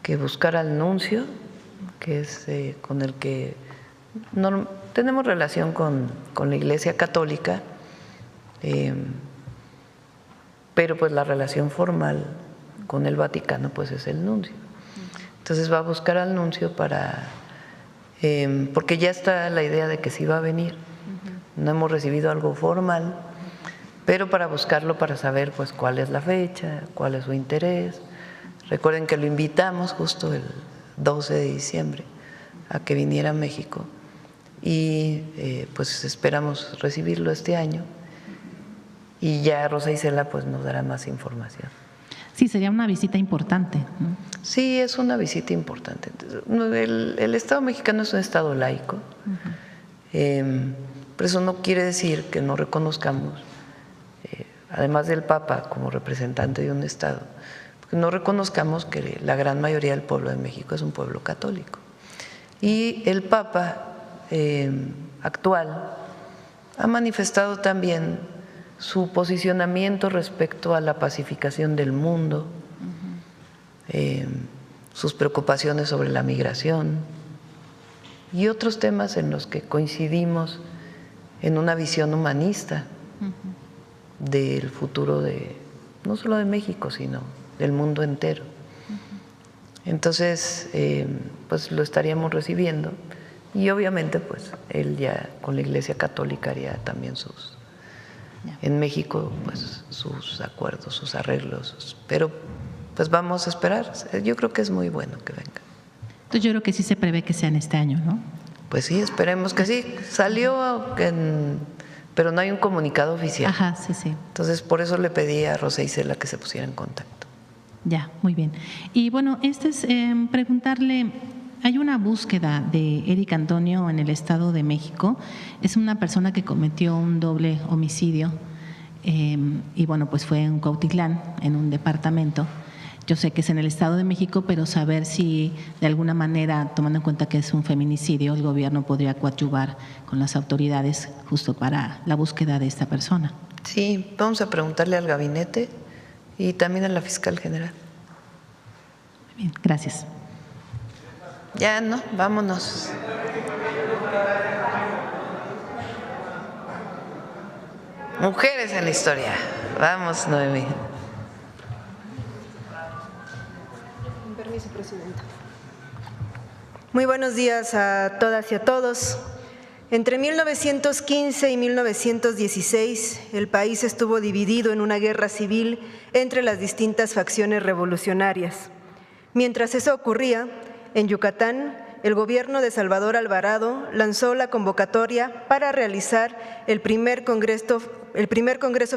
que buscara al nuncio, que es con el que tenemos relación con la Iglesia Católica, pero pues la relación formal con el Vaticano pues es el nuncio. Entonces va a buscar al nuncio porque ya está la idea de que sí va a venir. No hemos recibido algo formal, pero para buscarlo, para saber pues cuál es la fecha, cuál es su interés. Recuerden que lo invitamos justo el 12 de diciembre a que viniera a México y pues esperamos recibirlo este año y ya Rosa Isela pues nos dará más información. Sí, sería una visita importante, ¿no? Sí, es una visita importante. El Estado mexicano es un Estado laico, pero eso no quiere decir que no reconozcamos, además del Papa como representante de un Estado, que no reconozcamos que la gran mayoría del pueblo de México es un pueblo católico. Y el Papa actual ha manifestado también su posicionamiento respecto a la pacificación del mundo, sus preocupaciones sobre la migración y otros temas en los que coincidimos en una visión humanista del futuro de no solo de México, sino del mundo entero. Entonces, pues lo estaríamos recibiendo y obviamente pues él ya con la Iglesia Católica haría también en México pues sus acuerdos, sus arreglos, pero pues vamos a esperar. Yo creo que es muy bueno que venga. Entonces yo creo que sí se prevé que sea en este año, ¿no? Pues sí, esperemos que sí. Salió, pero no hay un comunicado oficial. Ajá, sí, sí. Entonces por eso le pedí a Rosa Isela que se pusiera en contacto. Ya, muy bien. Y bueno, preguntarle, hay una búsqueda de Eric Antonio en el Estado de México. Es una persona que cometió un doble homicidio y bueno, pues fue en Cuautitlán, en un departamento. Yo sé que es en el Estado de México, pero saber si de alguna manera, tomando en cuenta que es un feminicidio, el gobierno podría coadyuvar con las autoridades justo para la búsqueda de esta persona. Sí, vamos a preguntarle al gabinete y también a la fiscal general. Muy bien, gracias. Ya, ¿no? Vámonos. Mujeres en la historia. Vamos, Noemí. Con permiso, Presidenta. Muy buenos días a todas y a todos. Entre 1915 y 1916, el país estuvo dividido en una guerra civil entre las distintas facciones revolucionarias. Mientras eso ocurría, en Yucatán, el gobierno de Salvador Alvarado lanzó la convocatoria para realizar el primer congreso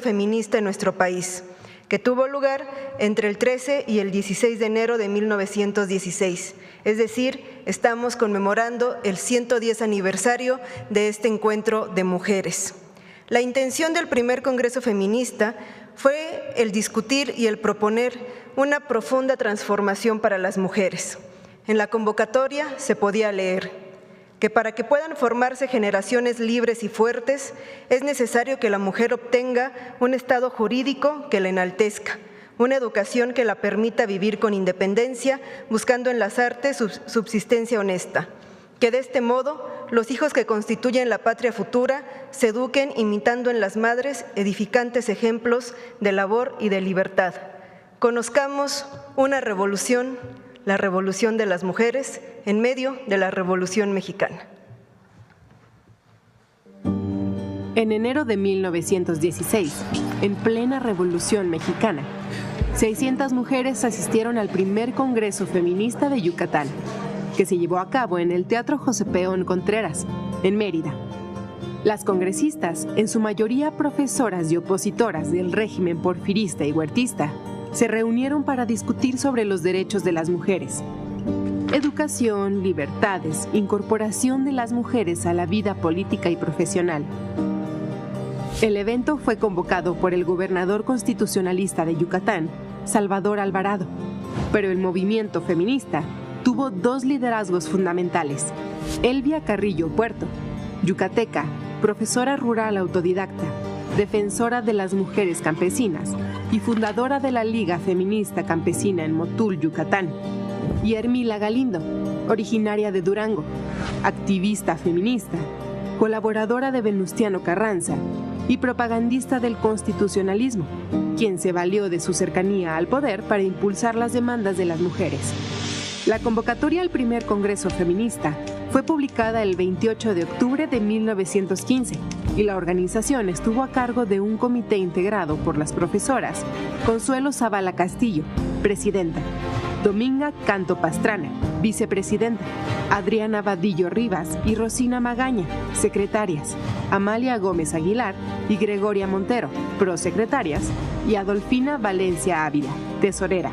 feminista en nuestro país, que tuvo lugar entre el 13 y el 16 de enero de 1916. Es decir, estamos conmemorando el 110 aniversario de este encuentro de mujeres. La intención del primer congreso feminista fue el discutir y el proponer una profunda transformación para las mujeres. En la convocatoria se podía leer que para que puedan formarse generaciones libres y fuertes, es necesario que la mujer obtenga un estado jurídico que la enaltezca, una educación que la permita vivir con independencia, buscando en las artes su subsistencia honesta, que de este modo los hijos que constituyen la patria futura se eduquen imitando en las madres edificantes ejemplos de labor y de libertad. Conozcamos una revolución, la revolución de las mujeres, en medio de la Revolución Mexicana. En enero de 1916, en plena Revolución Mexicana, 600 mujeres asistieron al primer Congreso Feminista de Yucatán, que se llevó a cabo en el Teatro José Peón Contreras, en Mérida. Las congresistas, en su mayoría profesoras y opositoras del régimen porfirista y huertista, se reunieron para discutir sobre los derechos de las mujeres. Educación, libertades, incorporación de las mujeres a la vida política y profesional. El evento fue convocado por el gobernador constitucionalista de Yucatán, Salvador Alvarado, pero el movimiento feminista tuvo tuvo dos liderazgos fundamentales. Elvia Carrillo Puerto, yucateca, profesora rural autodidacta, defensora de las mujeres campesinas y fundadora de la Liga Feminista Campesina en Motul, Yucatán. Y Ermila Galindo, originaria de Durango, activista feminista, colaboradora de Venustiano Carranza y propagandista del constitucionalismo, quien se valió de su cercanía al poder para impulsar las demandas de las mujeres. La convocatoria al primer Congreso Feminista fue publicada el 28 de octubre de 1915 y la organización estuvo a cargo de un comité integrado por las profesoras Consuelo Zavala Castillo, presidenta; Dominga Canto Pastrana, vicepresidenta; Adriana Vadillo Rivas y Rosina Magaña, secretarias; Amalia Gómez Aguilar y Gregoria Montero, prosecretarias; y Adolfina Valencia Ávila, tesorera.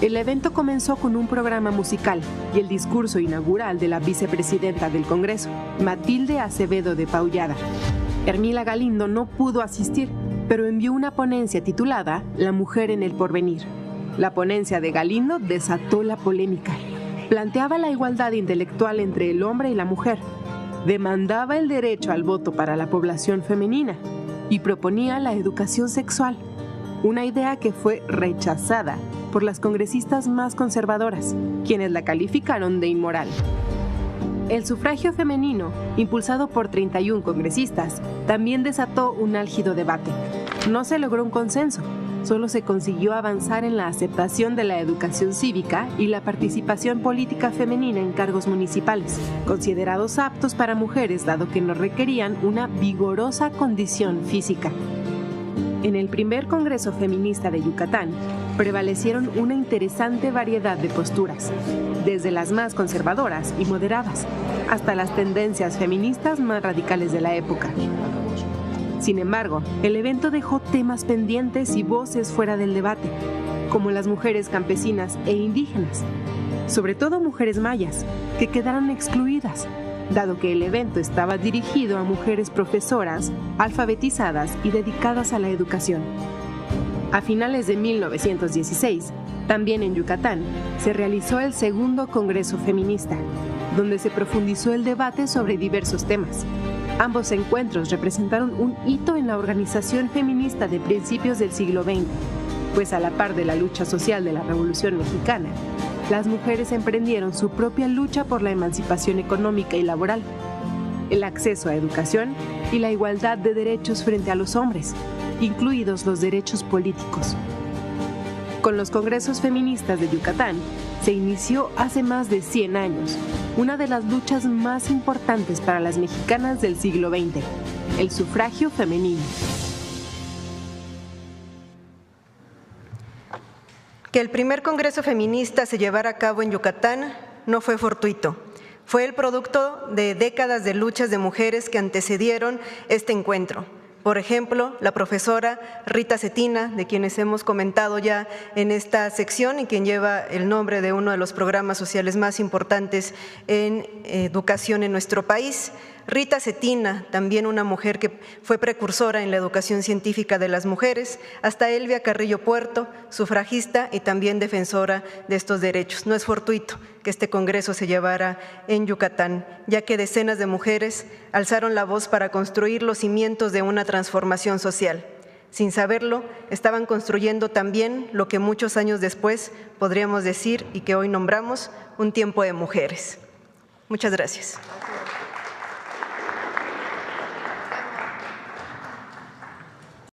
El evento comenzó con un programa musical y el discurso inaugural de la vicepresidenta del Congreso, Matilde Acevedo de Paullada. Ermila Galindo no pudo asistir, pero envió una ponencia titulada La mujer en el porvenir. La ponencia de Galindo desató la polémica. Planteaba la igualdad intelectual entre el hombre y la mujer, demandaba el derecho al voto para la población femenina y proponía la educación sexual, una idea que fue rechazada por las congresistas más conservadoras, quienes la calificaron de inmoral. El sufragio femenino, impulsado por 31 congresistas, también desató un álgido debate. No se logró un consenso, solo se consiguió avanzar en la aceptación de la educación cívica y la participación política femenina en cargos municipales, considerados aptos para mujeres dado que no requerían una vigorosa condición física. En el primer Congreso Feminista de Yucatán, prevalecieron una interesante variedad de posturas, desde las más conservadoras y moderadas, hasta las tendencias feministas más radicales de la época. Sin embargo, el evento dejó temas pendientes y voces fuera del debate, como las mujeres campesinas e indígenas, sobre todo mujeres mayas, que quedaron excluidas, dado que el evento estaba dirigido a mujeres profesoras, alfabetizadas y dedicadas a la educación. A finales de 1916, también en Yucatán, se realizó el segundo Congreso Feminista, donde se profundizó el debate sobre diversos temas. Ambos encuentros representaron un hito en la organización feminista de principios del siglo XX, pues a la par de la lucha social de la Revolución Mexicana, las mujeres emprendieron su propia lucha por la emancipación económica y laboral, el acceso a educación y la igualdad de derechos frente a los hombres, incluidos los derechos políticos. Con los congresos feministas de Yucatán, se inició hace más de 100 años una de las luchas más importantes para las mexicanas del siglo XX, el sufragio femenino. Que el primer Congreso Feminista se llevara a cabo en Yucatán no fue fortuito. Fue el producto de décadas de luchas de mujeres que antecedieron este encuentro. Por ejemplo, la profesora Rita Cetina, de quienes hemos comentado ya en esta sección y quien lleva el nombre de uno de los programas sociales más importantes en educación en nuestro país. Rita Cetina, también una mujer que fue precursora en la educación científica de las mujeres, hasta Elvia Carrillo Puerto, sufragista y también defensora de estos derechos. No es fortuito que este congreso se llevara en Yucatán, ya que decenas de mujeres alzaron la voz para construir los cimientos de una transformación social. Sin saberlo, estaban construyendo también lo que muchos años después podríamos decir y que hoy nombramos un tiempo de mujeres. Muchas gracias.